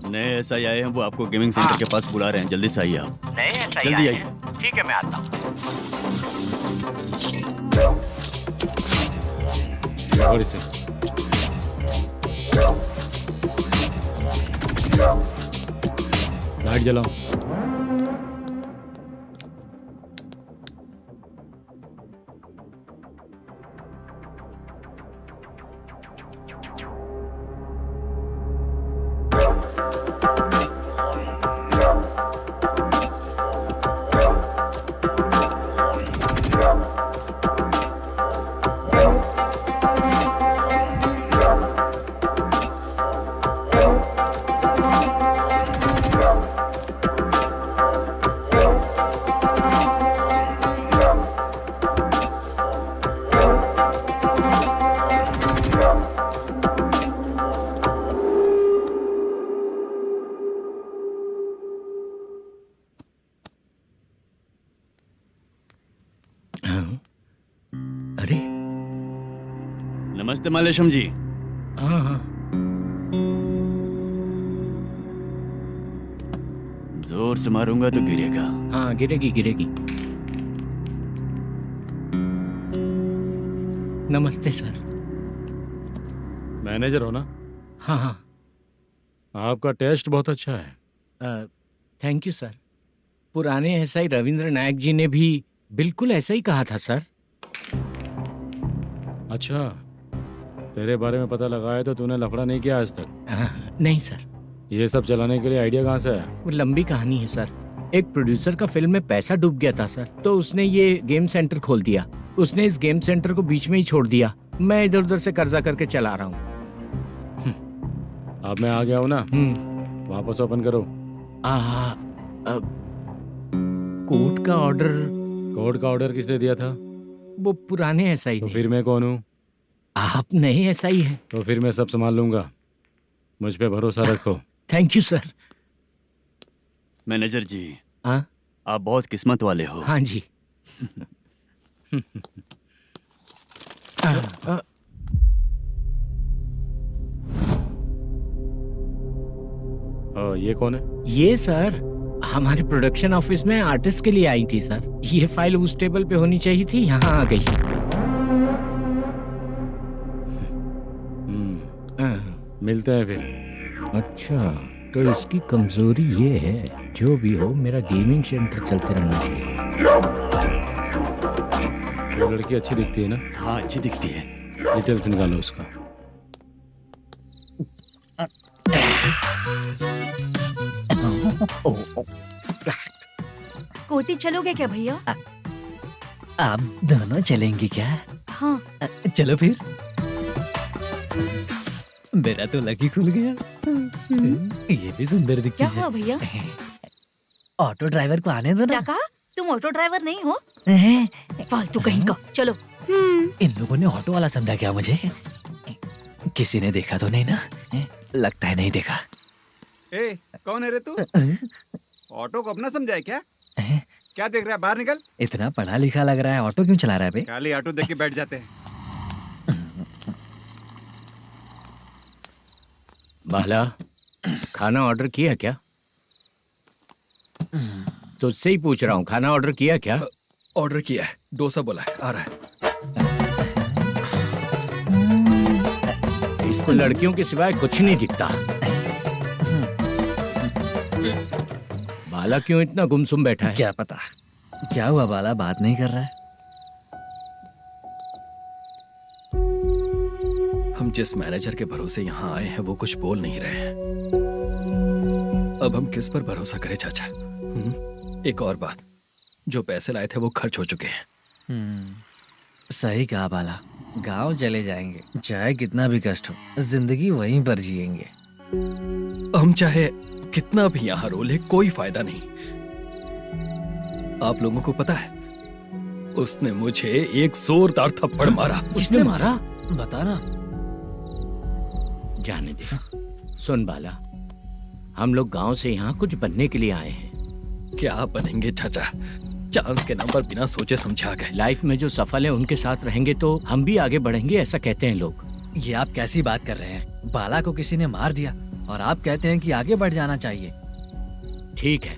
नए एसआई आए हैं, वो आपको गेमिंग सेंटर के पास बुला रहे हैं, जल्दी से आइए आप। नए एसआई जल्दी आए आइए। हैं? ठीक है मैं आता हूँ। और इसे लाइट जलाओ। अरे नमस्ते मल्लेशम जी। हाँ हाँ। जोर से मारूंगा तो गिरेगा। हाँ गिरेगी गिरेगी। नमस्ते सर। मैनेजर हो ना? हाँ हाँ। आपका टेस्ट बहुत अच्छा है। Thank you sir. पुराने एसआई रविंद्र नायक जी ने भी बिल्कुल ऐसा ही कहा था सर। अच्छा, तेरे बारे में पता लगाया तो तूने लफड़ा नहीं किया आज तक? नहीं सर। ये सब चलाने के लिए आइडिया कहाँ से है? वो लंबी कहानी है सर। एक प्रोड्यूसर का फिल्म में पैसा डूब गया था सर, तो उसने ये गेम सेंटर खोल दिया। उसने इस गेम सेंटर को बीच में ही छोड़ दिया। मैं इधर उधर से कर्जा करके चला रहा हूँ। अब मैं आ गया हूँ ना, वापस ओपन करो। कोर्ट का ऑर्डर। कोर्ट का ऑर्डर किसने दिया था? वो पुराने एसआई तो ने। फिर मैं कौन हूँ? आप नए एसआई हैं। तो फिर मैं सब संभाल लूंगा, मुझ पे भरोसा रखो। Thank you sir. मैनेजर जी, हाँ आप बहुत किस्मत वाले हो। हाँ जी। ये कौन है? ये सर हमारे प्रोडक्शन ऑफिस में आर्टिस्ट के लिए आई थी सर। ये फाइल उस टेबल पे होनी चाहिए थी, यहाँ आ गई। मिलते हैं फिर। अच्छा, तो इसकी कमजोरी ये है, जो भी हो मेरा गेमिंग सेंटर चलते रहना चाहिए। वो लड़की अच्छी दिखती है ना? हाँ, अच्छी दिखती है। डिटेल्स निकालो उसका। कोटी चलोगे क्या भैया? आप दोनों चलेंगे क्या? हाँ। चलो फिर। मेरा तो लकी खुल गया। ये भी सुंदर दिखती क्या है। हुआ भैया? ऑटो ड्राइवर को आने दो क्या ना। कहा? तुम ऑटो ड्राइवर नहीं हो? फालतू कहीं का। चलो। इन लोगों ने ऑटो वाला समझा क्या मुझे? किसी ने देखा तो नहीं ना? लगता है नहीं देखा। ए, कौन है रे तू? ऑटो को अपना समझा है क्या? क्या देख रहा है? बाहर निकल। इतना पढ़ा लिखा लग रहा है, ऑटो क्यों चला रहा है बे? खाली ऑटो देख के बैठ जाते हैं। बाला, खाना ऑर्डर किया क्या? तुझसे ही पूछ रहा हूँ, खाना ऑर्डर किया क्या? ऑर्डर किया है, डोसा बोला है, आ रहा है। इसको लड़कियों के सिवाय कुछ नहीं दिखता। बाला क्यों इतना गुमसुम बैठा है? क्या पता क्या हुआ, बाला बात नहीं कर रहा है। हम जिस मैनेजर के भरोसे यहाँ आए हैं वो कुछ बोल नहीं रहे हैं। अब हम किस पर भरोसा करें चाचा? एक और बात, जो पैसे लाए थे वो खर्च हो चुके हैं। सही कहा बाला, गांव चले जाएंगे, चाहे कितना भी कष्ट हो, जिंदगी वहीं पर जिएंगे। हम चाहे कितना भी यहाँ रो ले, कोई फायदा नहीं। आप लोगों को पता है, उसने मुझे एक जोरदार थप्पड़ मारा। उसने मारा? बताना। जाने दे। सुन बाला, हम लोग गांव से यहाँ कुछ बनने के लिए आए हैं। क्या बनेंगे चाचा? चांस के नाम पर बिना सोचे समझे आ गए। लाइफ में जो सफल है उनके साथ रहेंगे तो हम भी आगे बढ़ेंगे, ऐसा कहते हैं लोग। ये आप कैसी बात कर रहे हैं? बाला को किसी ने मार दिया और आप कहते हैं कि आगे बढ़ जाना चाहिए। ठीक है,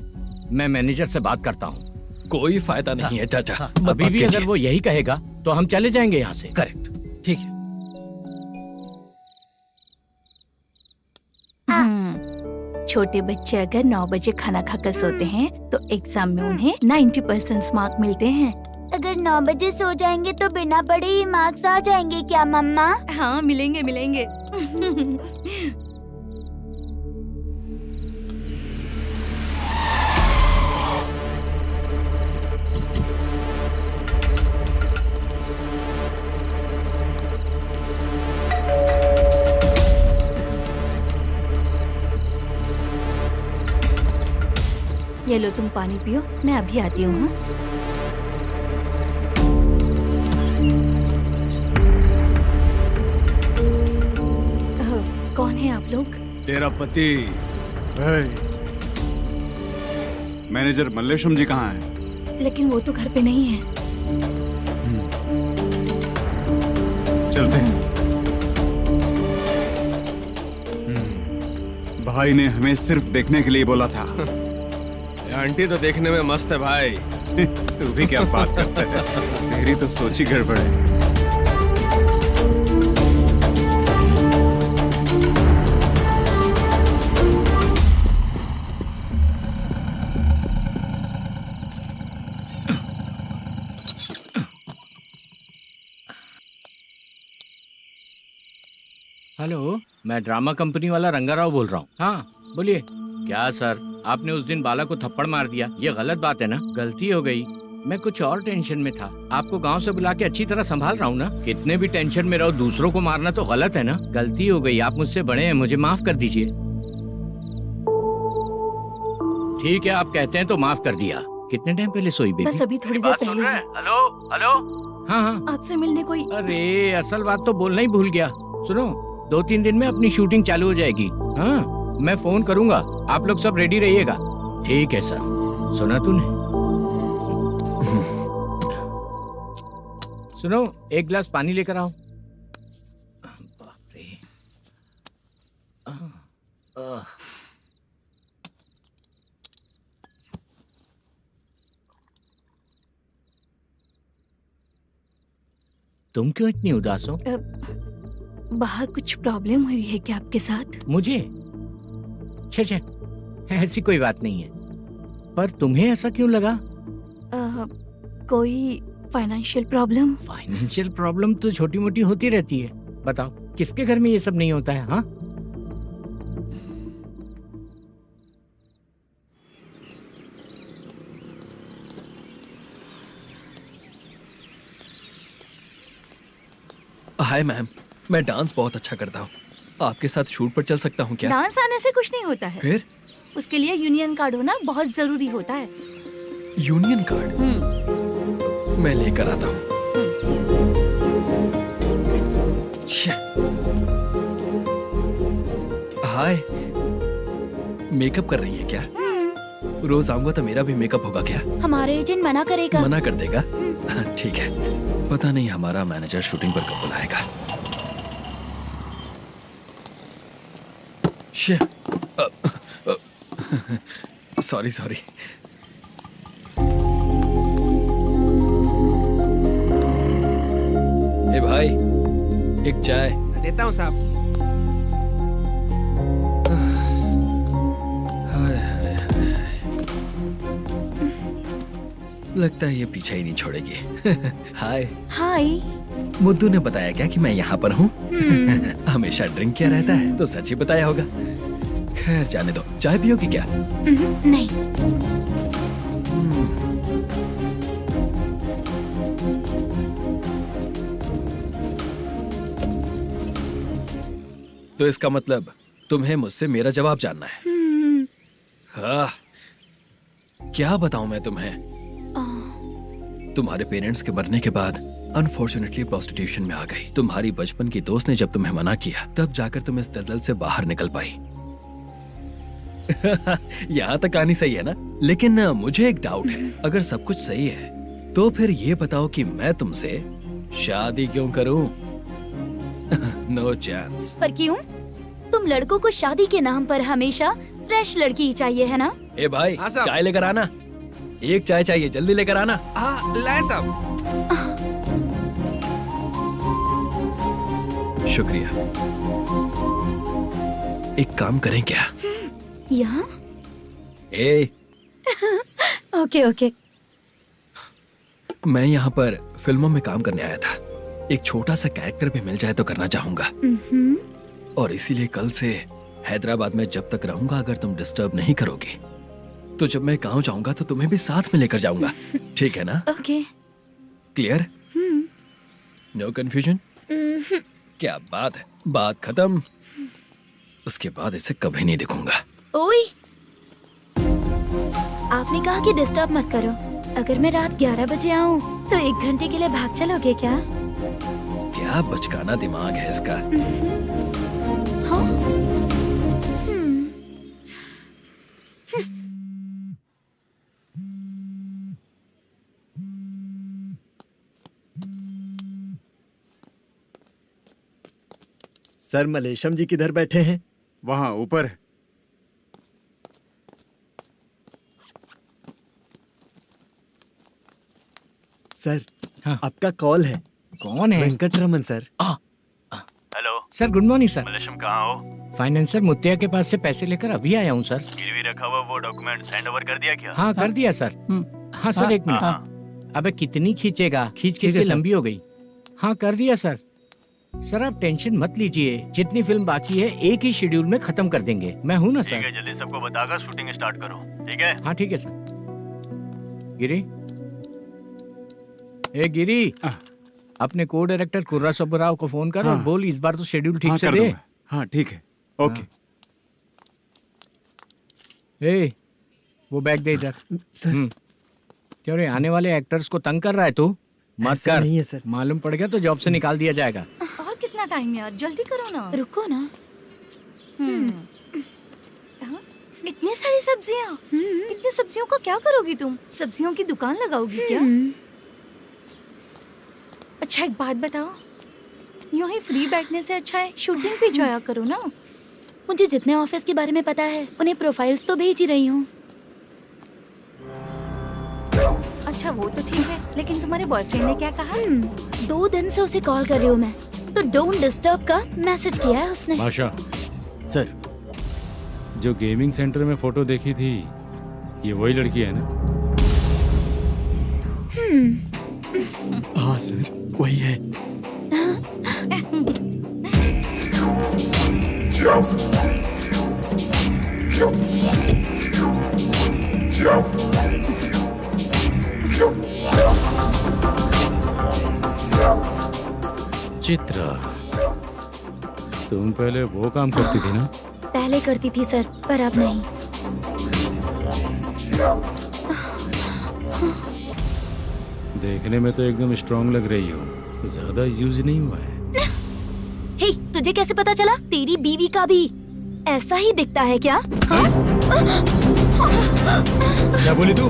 मैं मैनेजर से बात करता हूँ। कोई फायदा नहीं है चाचा। अभी भी अगर वो यही कहेगा तो हम चले जाएंगे यहाँ से। करेक्ट, ठीक है। छोटे बच्चे अगर 9 बजे खाना खाकर सोते हैं तो एग्जाम में उन्हें 90% मार्क मिलते हैं। अगर 9 बजे सो जाएंगे तो बिना पढ़े ही मार्क्स आ जाएंगे क्या मम्मा? हाँ, मिलेंगे मिलेंगे। ये लो, तुम पानी पियो, मैं अभी आती हूँ। हाँ, कौन है आप लोग? तेरा पति। मैनेजर मल्लेशम जी कहाँ हैं? लेकिन वो तो घर पे नहीं है। चलते हैं। भाई ने हमें सिर्फ देखने के लिए बोला था। आंटी तो देखने में मस्त है भाई। तू भी क्या बात करता है? तेरी तो सोच ही गड़बड़ है। हेलो, मैं ड्रामा कंपनी वाला रंगाराव बोल रहा हूँ। हाँ बोलिए। क्या सर, आपने उस दिन बाला को थप्पड़ मार दिया, ये गलत बात है ना? गलती हो गई, मैं कुछ और टेंशन में था। आपको गांव से बुला के अच्छी तरह संभाल रहा हूँ ना। कितने भी टेंशन में रहो, दूसरों को मारना तो गलत है ना। गलती हो गई, आप मुझसे बड़े हैं, मुझे माफ कर दीजिए। ठीक है, आप कहते हैं तो माफ कर दिया। कितने टाइम पहले सोई बेबी? बस अभी थोड़ी देर पहले ही। Hello hello. हाँ हाँ, आपसे मिलने कोई। अरे असल बात तो बोलना ही भूल गया। सुनो, 2-3 दिन में अपनी शूटिंग चालू हो जाएगी। हाँ, मैं फोन करूंगा, आप लोग सब रेडी रहिएगा। ठीक है सर। सुना तूने? सुनो, एक गिलास पानी लेकर आओ। बाप रे। तुम क्यों इतनी उदास हो? बाहर कुछ प्रॉब्लम हुई है क्या आपके साथ? मुझे? छे, ऐसी कोई बात नहीं है। पर तुम्हें ऐसा क्यों लगा? कोई फाइनेंशियल प्रॉब्लम? फाइनेंशियल प्रॉब्लम तो छोटी मोटी होती रहती है। बताओ, किसके घर में ये सब नहीं होता है? हाँ, हाय मैम, मैं डांस बहुत अच्छा करता हूँ। आपके साथ शूट पर चल सकता हूँ क्या? डांस आने से कुछ नहीं होता है। फिर? उसके लिए यूनियन कार्ड होना बहुत जरूरी होता है। Union card? मैं लेकर आता हूँ। हाय, मेकअप कर रही है क्या? रोज आऊंगा तो मेरा भी मेकअप होगा क्या? हमारे एजेंट मना करेगा। मना कर देगा? ठीक है, पता नहीं हमारा मैनेजर शूटिंग पर कब बुलाएगा। सॉरी। ए भाई, एक चाय। देता हूँ साहब। लगता है ये पीछा ही नहीं छोड़ेगी। हाय। हाय। मुद्दू ने बताया क्या कि मैं यहाँ पर हूँ? हमेशा ड्रिंक किया रहता है तो सच ही बताया होगा। खैर जाने दो, चाय पियोगी क्या? नहीं। तो इसका मतलब तुम्हें मुझसे मेरा जवाब जानना है? हाँ, क्या बताऊं मैं तुम्हें? तुम्हारे पेरेंट्स के मरने के बाद अनफॉर्चुनेटली प्रोस्टिट्यूशन में आ गई। तुम्हारी बचपन की दोस्त ने जब तुम्हें मना किया, तब जाकर तुम इस दलदल से बाहर निकल पाई। यहाँ तक कहानी सही है ना? लेकिन मुझे एक डाउट है। अगर सब कुछ सही है तो फिर ये बताओ कि मैं तुमसे शादी क्यों करूं? No chance. पर क्यों? तुम लड़कों को शादी के नाम पर हमेशा फ्रेश लड़की ही चाहिए, है ना? ए भाई, चाय लेकर आना। एक चाय चाहिए, जल्दी लेकर आना। हाँ, लाए साहब। शुक्रिया। एक काम करें क्या? यहाँ? ए, ओके। मैं यहाँ पर फिल्मों में काम करने आया था। एक छोटा सा कैरेक्टर भी मिल जाए तो करना चाहूंगा। और इसीलिए कल से हैदराबाद में जब तक रहूंगा, अगर तुम डिस्टर्ब नहीं करोगी तो जब मैं गांव जाऊंगा तो तुम्हें भी साथ में लेकर जाऊंगा। ठीक है ना? ओके। क्लियर? No confusion? क्या बात है, बात खत्म। उसके बाद इसे कभी नहीं दिखूंगा। ओए, आपने कहा कि डिस्टर्ब मत करो। अगर मैं रात 11 बजे आऊं तो 1 घंटे के लिए भाग चलोगे क्या? क्या बचकाना दिमाग है इसका। हाँ? सर, मलेशम जी किधर बैठे हैं? वहाँ ऊपर। सर, हाँ। आपका कॉल है। कौन है? Venkataraman sir. Hello sir, good morning sir. Malesham, कहाँ हो? फाइनेंसर मुत्तिया के पास से पैसे लेकर अभी आया हूँ सर। गिरवी रखा हुआ वो डॉक्यूमेंट हैंड ओवर कर दिया क्या? हाँ, कर दिया सर। हाँ सर, एक मिनट। अबे कितनी खींचेगा, खींच के लंबी हो गई। हाँ, कर दिया सर। सर आप टेंशन मत लीजिए, जितनी फिल्म बाकी है एक ही शेड्यूल में खत्म कर देंगे। मैं हूँ ना ठीक सर। है, जल्दी सबको बताकर शूटिंग स्टार्ट करो, ठीक है? हाँ ठीक है सर। गिरी, ए गिरी, अपने को डायरेक्टर कुर्रा सुब्बराव को फोन कर और हाँ। बोल इस बार तो शेड्यूल ठीक हाँ, से कर दे। दूंगा। हाँ ठीक है, ओके। ए, वो बैग दे इधर। सर क्यों रे, आने वाले एक्टर्स को तंग कर रहा है तू? मत ऐसा कर, नहीं है सर। मालूम पड़ गया तो जॉब से निकाल दिया जाएगा। और कितना टाइम यार, जल्दी करो ना। रुको ना। हाँ? इतनी सारी सब्जियाँ, इतनी सब्जियों को क्या करोगी तुम? सब्जियों की दुकान लगाओगी क्या? अच्छा एक बात बताओ, यूं ही फ्री बैठने से अच्छा है शूटिंग भी जाया करो ना। मुझे जितने ऑफिस के बारे में पता है उन्हें प्रोफाइल्स तो भेज ही रही हूँ। अच्छा वो तो ठीक है, लेकिन तुम्हारे बॉयफ्रेंड ने क्या कहा? 2 दिन से उसे कॉल कर रही हूँ मैं, तो डोंट डिस्टर्ब का मैसेज किया है उसने। बादशाह, सर जो गेमिंग सेंटर में फोटो देखी थी, ये वही लड़की है ना? हाँ सर, वही है। चित्रा, तुम पहले वो काम करती थी ना? पहले करती थी सर, पर अब नहीं। देखने में तो एकदम स्ट्रांग लग रही हो, ज्यादा यूज नहीं हुआ है। हे, तुझे कैसे पता चला? तेरी बीवी का भी ऐसा ही दिखता है क्या? हाँ? क्या बोली तू?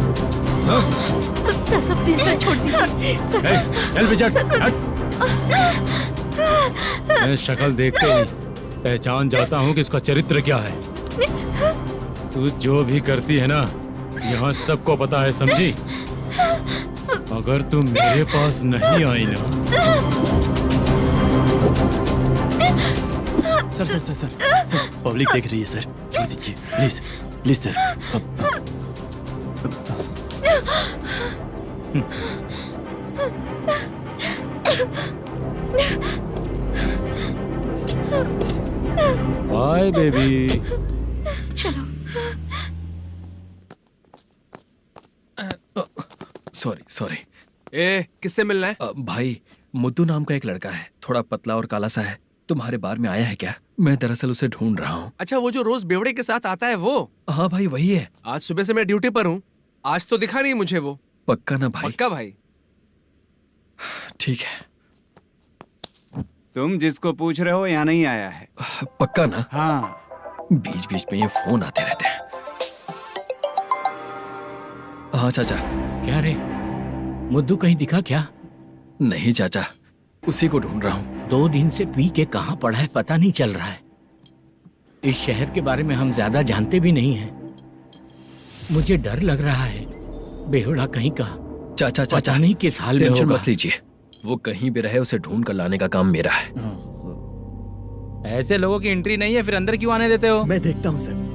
सर प्लीज सर छोड़ दीजिए। चल विजय, हट। मैं शक्ल देखते ही पहचान जाता हूँ कि इसका चरित्र क्या है। तू जो भी करती है ना, यहाँ सबको पता है, समझी? अगर तू मेरे पास नहीं आई ना। Sir sir sir sir sir, public देख रही है सर, छोड़ दीजिए please please sir. Bye baby. चलो। Sorry sorry. ए, किससे मिलना है? भाई, मुद्दू नाम का एक लड़का है, थोड़ा पतला और काला सा है, तुम्हारे बार में आया है क्या? मैं दरअसल उसे ढूंढ रहा हूँ। अच्छा, वो जो रोज बेवड़े के साथ आता है वो? हाँ भाई वही है। आज सुबह से मैं ड्यूटी पर हूँ, आज तो दिखा नहीं मुझे वो। पक्का ना भाई? पक्का भाई। ठीक है। तुम जिसको पूछ रहे हो यहाँ नहीं आया है। पक्का ना? हाँ। बीच बीच में ये फोन आते रहते हैं। हाँ चाचा। क्या रे, मुद्दू कहीं दिखा क्या? नहीं चाचा, उसी को ढूंढ रहा हूँ। 2 दिन से पी के कहाँ पड़ा है पता नहीं चल रहा है। इस शहर के बारे में हम ज्यादा जानते भी नहीं हैं। मुझे डर लग रहा है, बेहुड़ा कहीं का। चाचा चाचा, पता नहीं किस हाल में टेंशन होगा। मत लीजिए, वो कहीं भी रहे उसे ढूंढ कर लाने का काम मेरा है। ऐसे लोगों की एंट्री नहीं है, फिर अंदर क्यों आने देते हो? मैं देखता हूँ सर।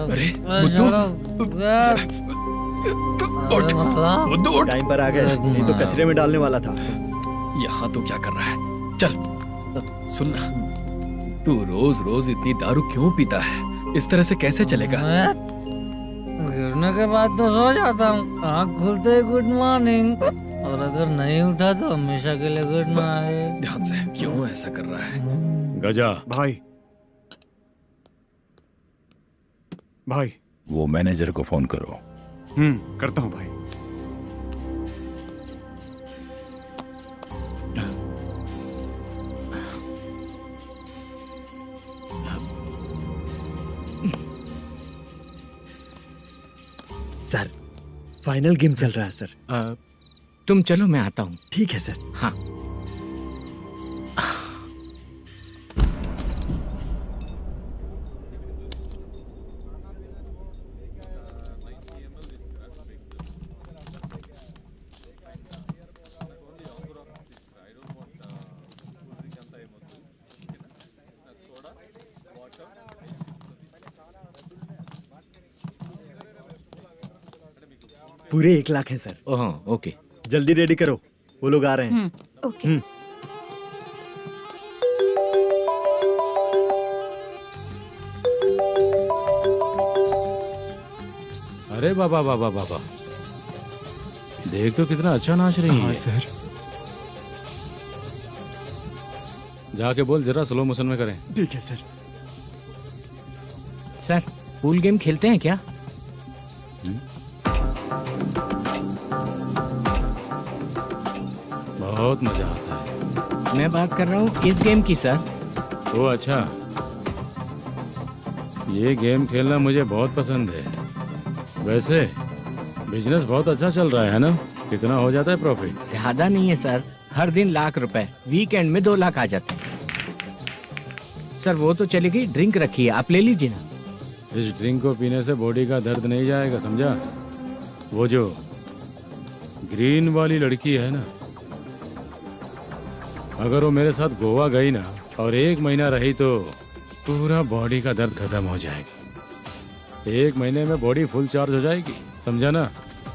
अरे मुद्दू उठ। टाइम पर आ गए, नहीं तो कचरे में डालने वाला था। यहाँ तो क्या कर रहा है? चल सुनना, तू रोज रोज इतनी दारू क्यों पीता है? इस तरह से कैसे चलेगा? गिरने के बाद तो सो जाता हूँ, आँख खुलते ही गुड मॉर्निंग, और अगर नहीं उठा तो हमेशा के लिए गुड नाइट। ध्यान से, क्यों ऐसा कर रहा है? गजा भाई, भाई वो मैनेजर को फोन करो। करता हूँ भाई। सर, फाइनल गेम चल रहा है सर। तुम चलो, मैं आता हूँ। ठीक है सर। हाँ। पूरे 1 लाख हैं सर। Oh okay. जल्दी रेडी करो, वो लोग आ रहे हैं। ओके। अरे बाबा बाबा बाबा, देख तो कितना अच्छा नाच रही है। सर। जाके बोल जरा स्लो मोशन में करें। ठीक है सर। सर पूल गेम खेलते हैं क्या? बहुत मजा आता है। मैं बात कर रहा हूँ इस गेम की सर। ओ अच्छा, ये गेम खेलना मुझे बहुत पसंद है। वैसे बिजनेस बहुत अच्छा चल रहा है ना? कितना हो जाता है प्रॉफिट? ज्यादा नहीं है सर, हर दिन लाख रुपए, वीकेंड में 2 लाख आ जाते हैं। सर वो तो चलेगी, ड्रिंक रखी है, आप ले लीजिए ना। इस ड्रिंक को पीने से बॉडी का दर्द नहीं जाएगा, समझा? वो जो ग्रीन वाली लड़की है ना, अगर वो मेरे साथ गोवा गई ना और 1 महीना रही तो पूरा बॉडी का दर्द खत्म हो जाएगा। 1 महीने में बॉडी फुल चार्ज हो जाएगी, समझा ना?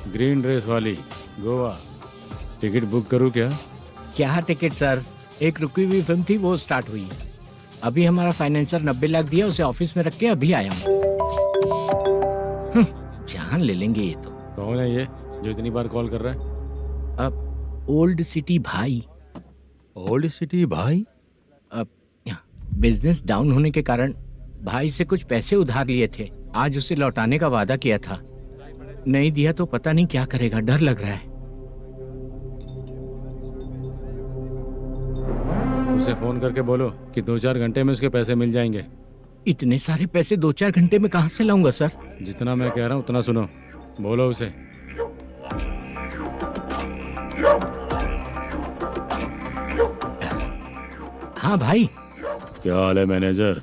ग्रीन ड्रेस वाली गोवा। टिकट बुक करूँ क्या? क्या टिकट सर, एक रुकी हुई फिल्म थी वो स्टार्ट हुई है। अभी हमारा फाइनेंसर 90 लाख दिया, उसे ऑफिस में रख के अभी आया हूँ। जान ले लेंगे ये तो। कौन है ये जो इतनी बार कॉल कर रहा है? अब ओल्ड सिटी भाई। ओल्ड सिटी भाई? अब बिजनेस डाउन होने के कारण भाई से कुछ पैसे उधार लिए थे, आज उसे लौटाने का वादा किया था। नहीं दिया तो पता नहीं क्या करेगा, डर लग रहा है। उसे फोन करके बोलो कि 2-4 घंटे में उसके पैसे मिल जाएंगे। इतने सारे पैसे 2-4 घंटे में कहाँ से लाऊंगा सर? जितना मैं कह रहा हूँ उतना सुनो, बोलो उसे। हाँ भाई। क्या हाल है मैनेजर,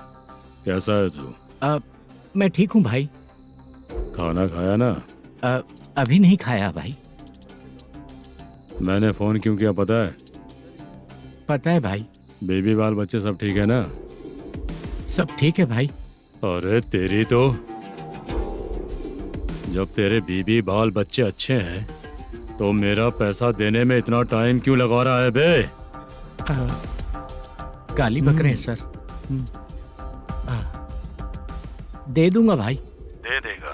कैसा है तू? मैं ठीक हूँ भाई। खाना खाया ना? अभी नहीं खाया भाई। मैंने फोन क्यों किया पता है? पता है भाई। बेबी बाल बच्चे सब ठीक है ना? सब ठीक है भाई। अरे तेरी तो, जब तेरे बीबी बाल बच्चे अच्छे हैं तो मेरा पैसा देने में इतना टाइम क्यों लगा रहा है बे? गाली बक रहे हैं सर। दे दूंगा भाई। दे देगा?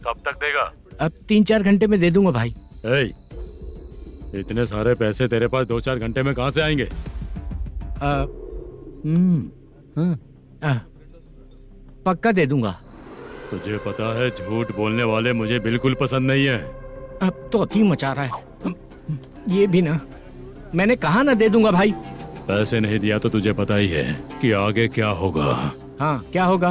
कब तक देगा? अब 3-4 घंटे में दे दूंगा भाई। इतने सारे पैसे तेरे पास 2-4 घंटे में कहाँ से आएंगे? पक्का दे दूंगा। तुझे पता है झूठ बोलने वाले मुझे बिल्कुल पसंद नहीं है। अब तो अति मचा रहा है ये भी ना। मैंने कहा ना दे दूंगा भाई। पैसे नहीं दिया तो तुझे पता ही है कि आगे क्या होगा। हाँ क्या होगा?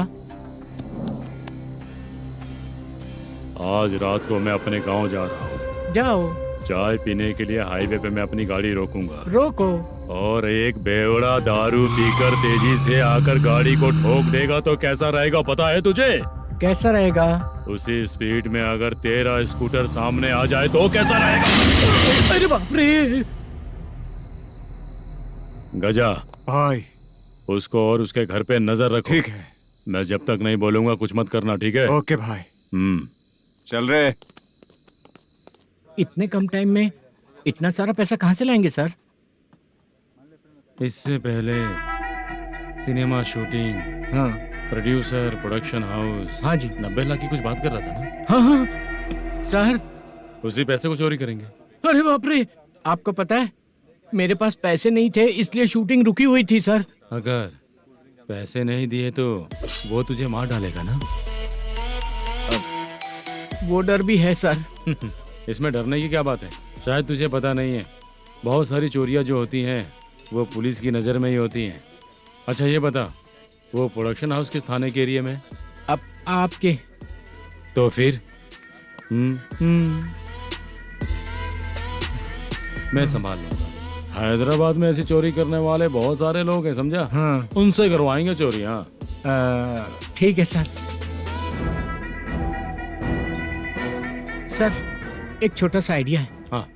आज रात को मैं अपने गांव जा रहा हूँ। जाओ। चाय पीने के लिए हाईवे पे मैं अपनी गाड़ी रोकूंगा। रोको। और एक बेवड़ा दारू पीकर तेजी से आकर गाड़ी को ठोक देगा तो कैसा रहेगा पता है तुझे? कैसा रहेगा? उसी स्पीड में अगर तेरा स्कूटर सामने आ जाए तो कैसा रहेगा? अरे बाप रे। गजा भाई, उसको और उसके घर पे नजर रखो। ठीक है। मैं जब तक नहीं बोलूंगा कुछ मत करना, ठीक है? ओके भाई। चल रहे। इतने कम टाइम में इतना सारा पैसा कहाँ से लाएंगे सर? इससे पहले सिनेमा शूटिंग, हाँ, प्रोड्यूसर, प्रोडक्शन हाउस। हाँ जी। 90 लाख की कुछ बात कर रहा था ना? हाँ हाँ सर। उसी पैसे को चोरी करेंगे। अरे बाप रे, आपको पता है मेरे पास पैसे नहीं थे इसलिए शूटिंग रुकी हुई थी सर। अगर पैसे नहीं दिए तो वो तुझे मार डालेगा ना? वो डर भी है सर। इसमें डरने की क्या बात है? शायद तुझे पता नहीं है, बहुत सारी चोरियां जो होती हैं वो पुलिस की नज़र में ही होती हैं। अच्छा ये बता, वो प्रोडक्शन हाउस किस थाने के एरिया में? अब आपके। तो फिर मैं संभाल लूंगा। हैदराबाद में ऐसी चोरी करने वाले बहुत सारे लोग हैं, समझा? हाँ। उनसे करवाएंगे चोरी। हाँ ठीक है सर। सर एक छोटा सा आइडिया है। हाँ।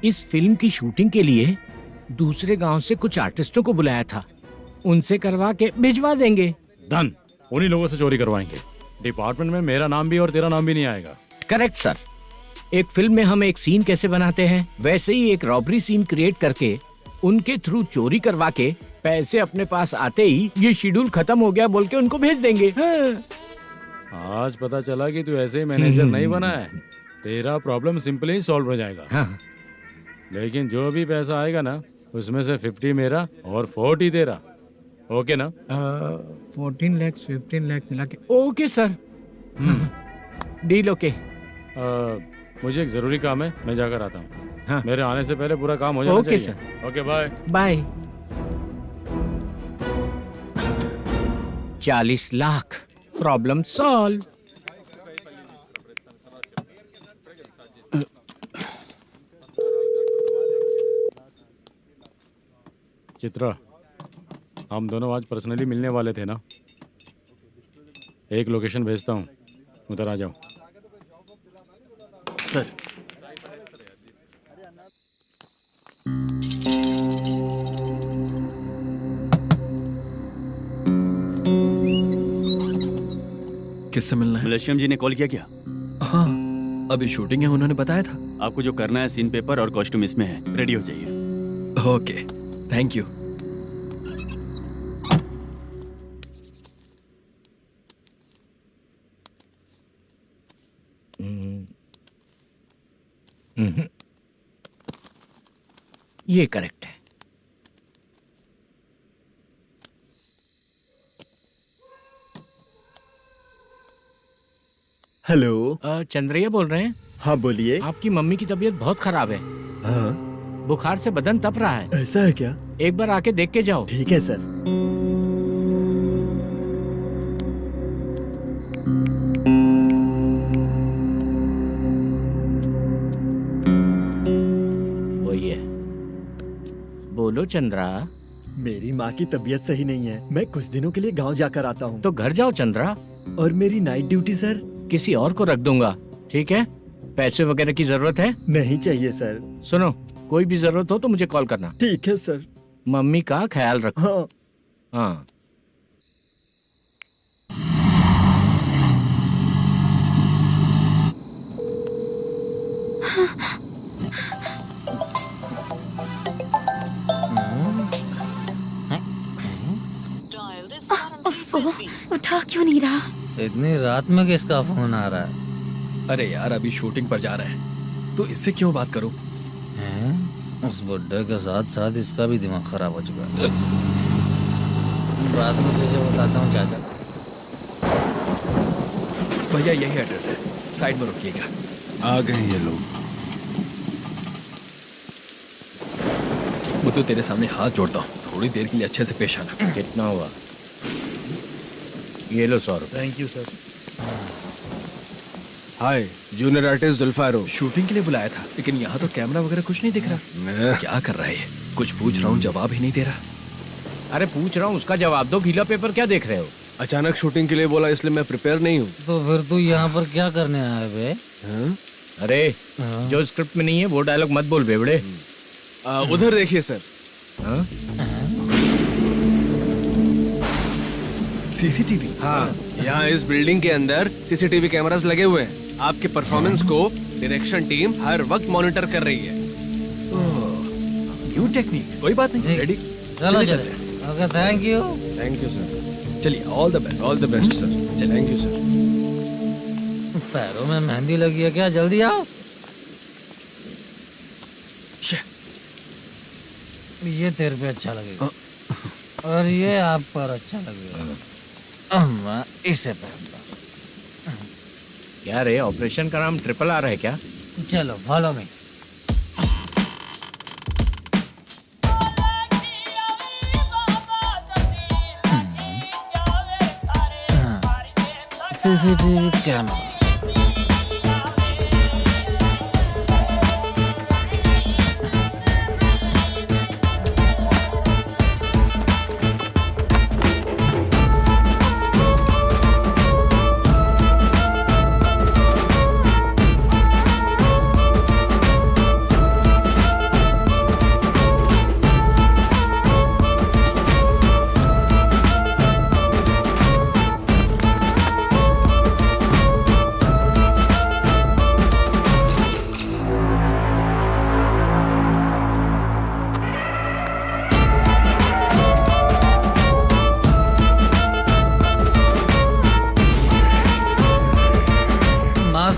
इस फिल्म की शूटिंग के लिए दूसरे गांव से कुछ आर्टिस्टों को बुलाया था, उनसे करवा के भिजवा देंगे। डन, उन्हीं लोगों से चोरी करवाएंगे। डिपार्टमेंट में मेरा नाम भी और तेरा नाम भी नहीं आएगा। Correct sir. एक फिल्म में हम एक सीन कैसे बनाते हैं, वैसे ही एक रॉबरी सीन क्रिएट करके उनके थ्रू चोरी करवा के पैसे अपने पास आते ही ये शेड्यूल खत्म हो गया बोल के उनको भेज देंगे। आज पता चला कि तू ऐसे ही मैनेजर नहीं बना है, तेरा प्रॉब्लम सिंपली ही सॉल्व हो जाएगा। हाँ। लेकिन जो भी पैसा आएगा ना उसमें से 50 मेरा और 40 तेरा, ओके ना? 14 लाख 15 लाख मिला के ओके सर। Deal okay. मुझे एक जरूरी काम है, मैं जाकर आता हूँ। हाँ। मेरे आने से पहले पूरा काम हो जाना ओके चाहिए। Sir. Okay bye bye. 40 lakh problem solve. Chitra, हम दोनों आज पर्सनली मिलने वाले थे ना? एक लोकेशन भेजता हूँ, उधर आ जाओ। सर किससे मिलना है? मलेशियम जी ने कॉल किया क्या? हाँ, अभी शूटिंग है, उन्होंने बताया था। आपको जो करना है सीन पेपर और कॉस्ट्यूम इसमें है, रेडी हो जाइए। Okay, thank you. ये करेक्ट है। हेलो। चंद्रैया बोल रहे हैं? हाँ बोलिए। आपकी मम्मी की तबीयत बहुत खराब है। हाँ। बुखार से बदन तप रहा है। ऐसा है क्या? एक बार आके देख के जाओ। ठीक है सर। वही है। बोलो चंद्रा। मेरी माँ की तबीयत सही नहीं है, मैं कुछ दिनों के लिए गांव जाकर आता हूँ। तो घर जाओ चंद्रा। और मेरी नाइट ड्यूटी सर? किसी और को रख दूंगा, ठीक है? पैसे वगैरह की जरूरत है? नहीं चाहिए सर। सुनो, कोई भी जरूरत हो तो मुझे कॉल करना। ठीक है सर। मम्मी का ख्याल रखो। हाँ। हाँ। उठा क्यों नहीं रहा? इतनी रात में किसका फोन आ रहा है? अरे यार, अभी शूटिंग पर जा रहे हैं, तो इससे क्यों बात करूं? उस बुड्ढे के साथ साथ इसका भी दिमाग खराब हो चुका है। बाद में तुझे बताता हूँ चाचा। भैया यही एड्रेस है, साइड में रुकिएगा। आ गए ये लोग। वो तो तेरे सामने हाथ जोड़ता हूँ, थोड़ी देर के लिए अच्छे से पेश आना। कितना हुआ? ये लो 100 रुपए। Thank you sir. Hi, junior artist जुल्फारो। शूटिंग के लिए बुलाया था, लेकिन यहाँ तो कैमरा वगैरह कुछ नहीं दिख रहा। क्या कर रहा है ये? कुछ पूछ रहा हूँ, जवाब ही नहीं दे रहा। अरे पूछ रहा हूँ, उसका जवाब दो। गीला पेपर क्या देख रहे हो? अचानक शूटिंग के लिए बोला, इसलिए मैं प्रिपेयर नहीं हूँ। तो फिर तू यहाँ पर क्या करने आया बे? अरे जो स्क्रिप्ट में नहीं है वो डायलॉग मत बोल बेवड़े। उधर देखिए सर। सीसीटीवी? हाँ, यहाँ इस बिल्डिंग के अंदर सीसीटीवी कैमरास लगे हुए हैं। आपके परफॉर्मेंस को डायरेक्शन टीम हर वक्त मॉनिटर कर रही है। न्यू टेक्निक, कोई बात नहीं। रेडी? चलो चले। Okay, thank you. Thank you sir. चलिए, all the best. All the best sir. Thank you sir. पैरों में मेहंदी लगी है क्या? जल्दी आओ। ये तेरे पे अच्छा लगेगा और ये आप पर अच्छा लगेगा। मैं इसे पहनता। क्या रे, ऑपरेशन का नाम ट्रिपल आर है क्या? चलो फॉलो मी। CCTV camera.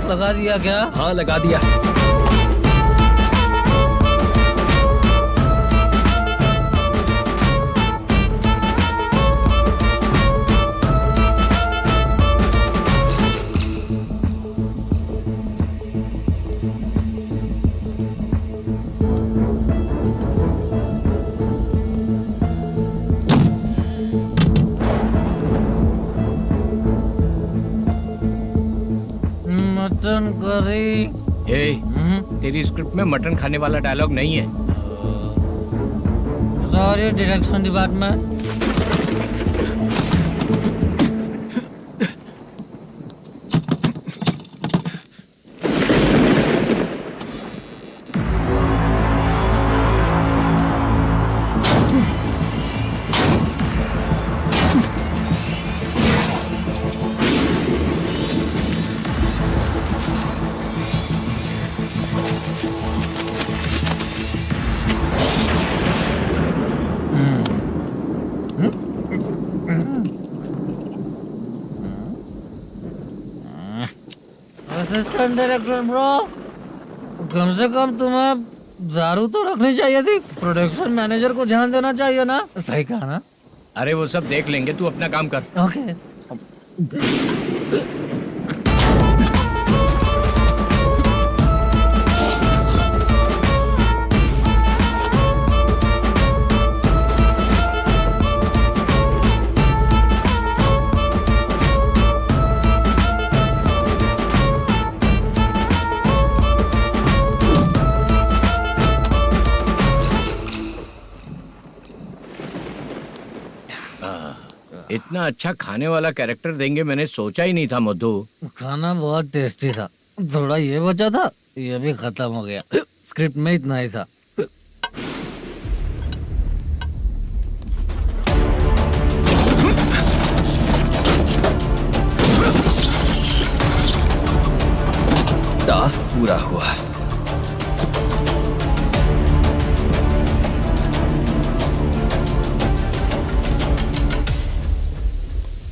लगा दिया क्या? हाँ लगा दिया। Mutton curry. तेरी स्क्रिप्ट में मटन खाने वाला डायलॉग नहीं है। Sorry direction department. Assistant director bro, कम से कम तुम्हें दारू तो रखनी चाहिए थी। प्रोडक्शन मैनेजर को ध्यान देना चाहिए ना। सही कहा ना? अरे वो सब देख लेंगे, तू अपना काम कर। ओके। इतना अच्छा खाने वाला कैरेक्टर देंगे मैंने सोचा ही नहीं था मधु। खाना बहुत टेस्टी था। थोड़ा ये बचा था, ये भी खत्म हो गया। स्क्रिप्ट में इतना ही था। टास्क पूरा हुआ।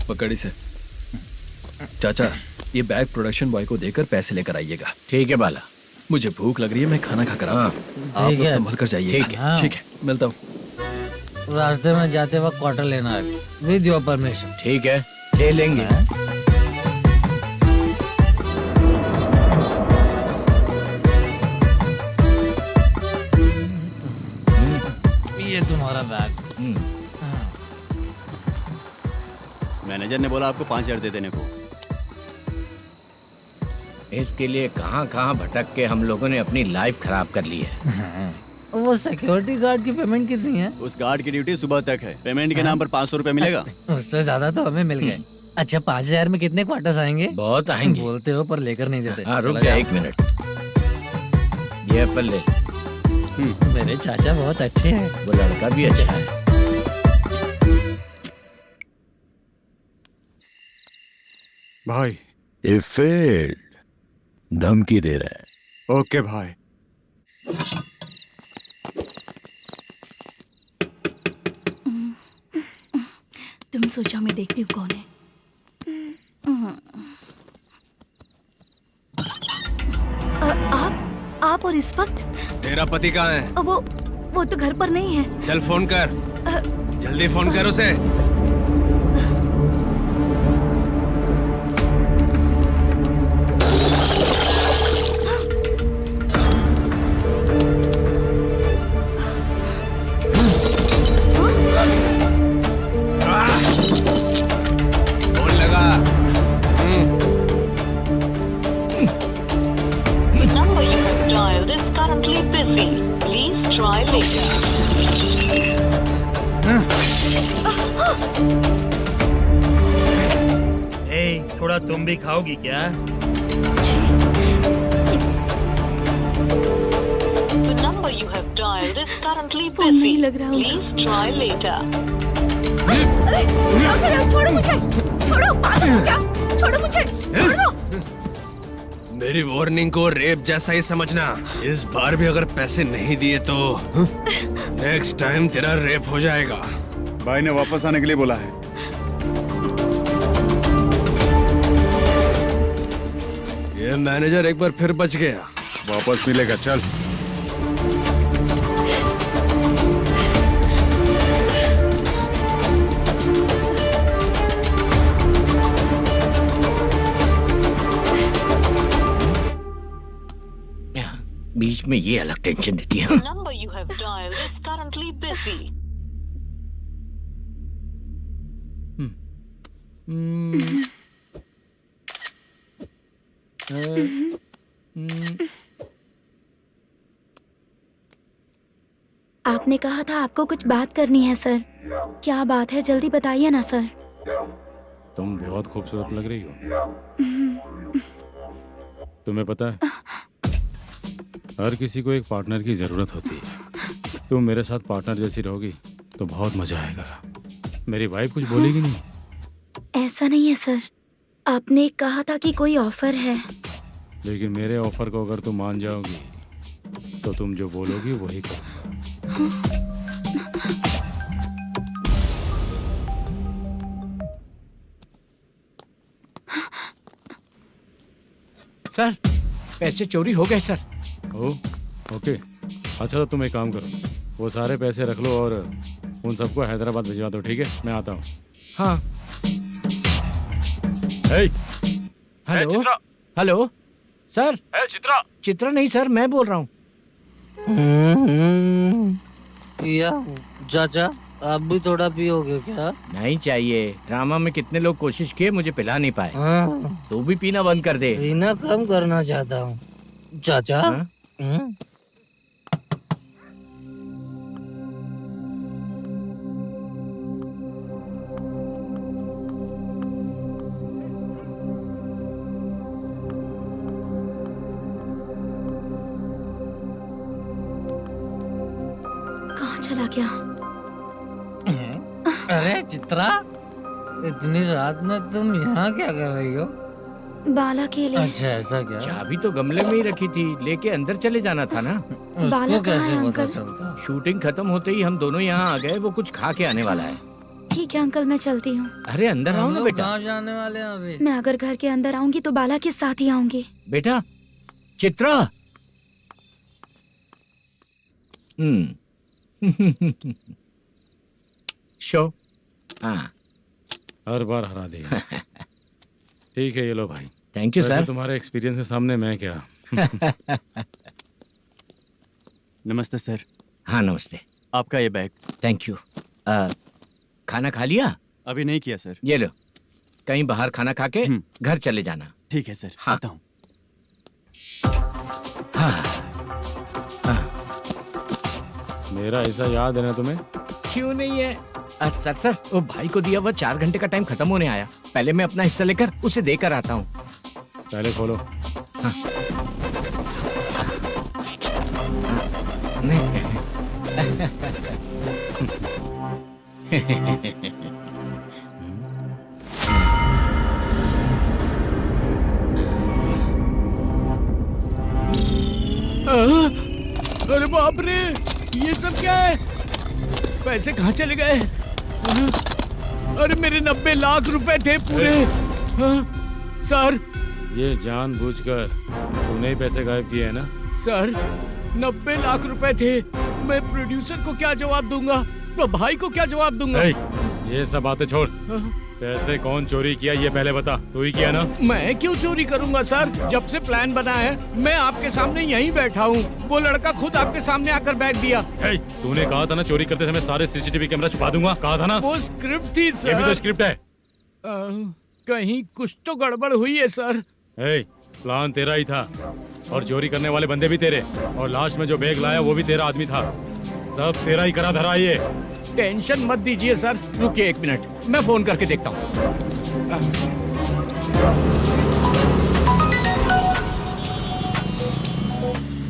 पकड़ी से। चाचा, ये बैग प्रोडक्शन बॉय को देकर पैसे लेकर आइएगा। ठीक है बाला। मुझे भूख लग रही है, मैं खाना खाकर आता हूँ। आप लोग संभल कर जाइए। ठीक है। ठीक है, मिलता हूँ। रास्ते में जाते वक्त क्वार्टर लेना है, विद योर परमिशन। ठीक है, ले लेंगे। ये तुम्हारा बैग। मैनेजर ने बोला आपको 5,000 दे देने को। इसके लिए कहाँ कहाँ भटक के हम लोगों ने अपनी लाइफ खराब कर ली है। वो सिक्योरिटी गार्ड की पेमेंट कितनी है? उस गार्ड की ड्यूटी सुबह तक है। पेमेंट के नाम पर 500 रुपए मिलेगा। उससे ज्यादा तो हमें मिल गए। अच्छा, 5,000 में कितने क्वार्टर्स आएंगे? बहुत आएंगे। बोलते हो पर लेकर नहीं देते। हाँ रुक जा 1 मिनट। ये एप्पल ले। मेरे चाचा बहुत अच्छे हैं। वो लड़का भी अच्छा है। भाई ये फेल्ड धमकी दे रहा है। ओके भाई। तुम सोचो, मैं देखती हूँ कौन है। आप और इस वक्त? तेरा पति कहाँ है? वो तो घर पर नहीं है। चल फोन कर, जल्दी फोन कर उसे। फोन लगा। The number you have dialed is currently busy. Please try later. थोड़ा तुम भी खाओगी क्या? The number you have dialed is currently phone busy. नहीं लग रहा होगा। Please try later. अरे क्या कर रहे हो? छोड़ो मुझे, छोड़ो। पागल हो क्या? छोड़ो मुझे, छोड़ो। मेरी वार्निंग को रेप जैसा ही समझना। इस बार भी अगर पैसे नहीं दिए तो नेक्स्ट टाइम तेरा रेप हो जाएगा। भाई ने वापस आने के लिए बोला है। ये मैनेजर एक बार फिर बच गया। वापस मिलेगा, चल। बीच में ये अलग टेंशन देती है। number you have dialed is currently busy. आपने कहा था आपको कुछ बात करनी है सर। क्या बात है, जल्दी बताइए ना सर। तुम बहुत खूबसूरत लग रही हो। तुम्हें पता है, हर किसी को एक पार्टनर की जरूरत होती है। तुम मेरे साथ पार्टनर जैसी रहोगी तो बहुत मजा आएगा। मेरी वाइफ कुछ बोलेगी नहीं? ऐसा नहीं है सर, आपने कहा था कि कोई ऑफर है। लेकिन मेरे ऑफर को अगर तुम मान जाओगी तो तुम जो बोलोगी वही करूँगा। सर, पैसे चोरी हो गए सर। ओके, अच्छा तो तुम एक काम करो, वो सारे पैसे रख लो और उन सबको हैदराबाद भिजवा दो, ठीक है? मैं आता हूँ। हाँ। Hello hello sir. Chitra? Chitra नहीं सर, मैं बोल रहा हूँ। या चाचा, आप भी थोड़ा पियोगे क्या? नहीं चाहिए। ड्रामा में कितने लोग कोशिश किए, मुझे पिला नहीं पाए। तू भी पीना बंद कर दे। पीना कम करना चाहता हूँ चाचा। कहाँ चला गया? अरे चित्रा, इतनी रात में तुम यहाँ क्या कर रही हो? बाला के लिए। अच्छा ऐसा क्या? चाबी तो गमले में ही रखी थी, लेके अंदर चले जाना था ना। बाला कहाँ है कैसे पता अंकल? चलता? शूटिंग खत्म होते ही हम दोनों यहाँ आ गए। वो कुछ खा के आने वाला है। ठीक है अंकल, मैं चलती हूँ। अरे अंदर आओ हम ना लोग बेटा। कहाँ जाने वाले हैं अभी? मैं अगर घर के अंदर आऊंगी तो बाला के साथ ही आऊंगी। बेटा चित्रा। शो। हाँ, हर बार हरा देगा। ठीक है, ये लो भाई। Thank you sir. तुम्हारे एक्सपीरियंस के सामने मैं क्या। नमस्ते सर। हाँ नमस्ते। आपका ये बैग। Thank you. खाना खा लिया? अभी नहीं किया सर। ये लो, कहीं बाहर खाना खा के घर चले जाना। ठीक है सर। हाँ। आता हूँ। हाँ। हाँ। मेरा ऐसा याद है ना तुम्हें? क्यों नहीं है सर, वो भाई को दिया हुआ 4 घंटे का टाइम खत्म होने आया। पहले मैं अपना हिस्सा लेकर उसे देकर आता हूँ। पहले खोलो। हाँ। अरे बाप रे, ये सब क्या है? पैसे कहाँ चले गए? अरे मेरे 90 लाख रुपए थे पूरे। सर, ये जानबूझकर तूने ही पैसे गायब किए हैं ना? सर 90 लाख रुपए थे। मैं प्रोड्यूसर को क्या जवाब दूंगा, तो भाई को क्या जवाब दूंगा? ये सब बातें छोड़। पैसे कौन चोरी किया ये पहले बता। तू ही किया ना? मैं क्यों चोरी करूंगा सर? जब से प्लान बना है मैं आपके सामने यहीं बैठा हूँ। वो लड़का खुद आपके सामने आकर बैग दिया। तूने कहा था ना चोरी करते समय सारे सीसीटीवी कैमरा छुपा दूंगा, कहा था ना? वो स्क्रिप्ट थी सर। ये भी तो स्क्रिप्ट है। कहीं कुछ तो गड़बड़ हुई है सर। प्लान तेरा ही था और चोरी करने वाले बंदे भी तेरे, और लास्ट में जो बैग लाया वो भी तेरा आदमी था। सब तेरा ही करा धरा। ये टेंशन मत दीजिए सर। रुकिए 1 मिनट, मैं फोन करके देखता हूँ।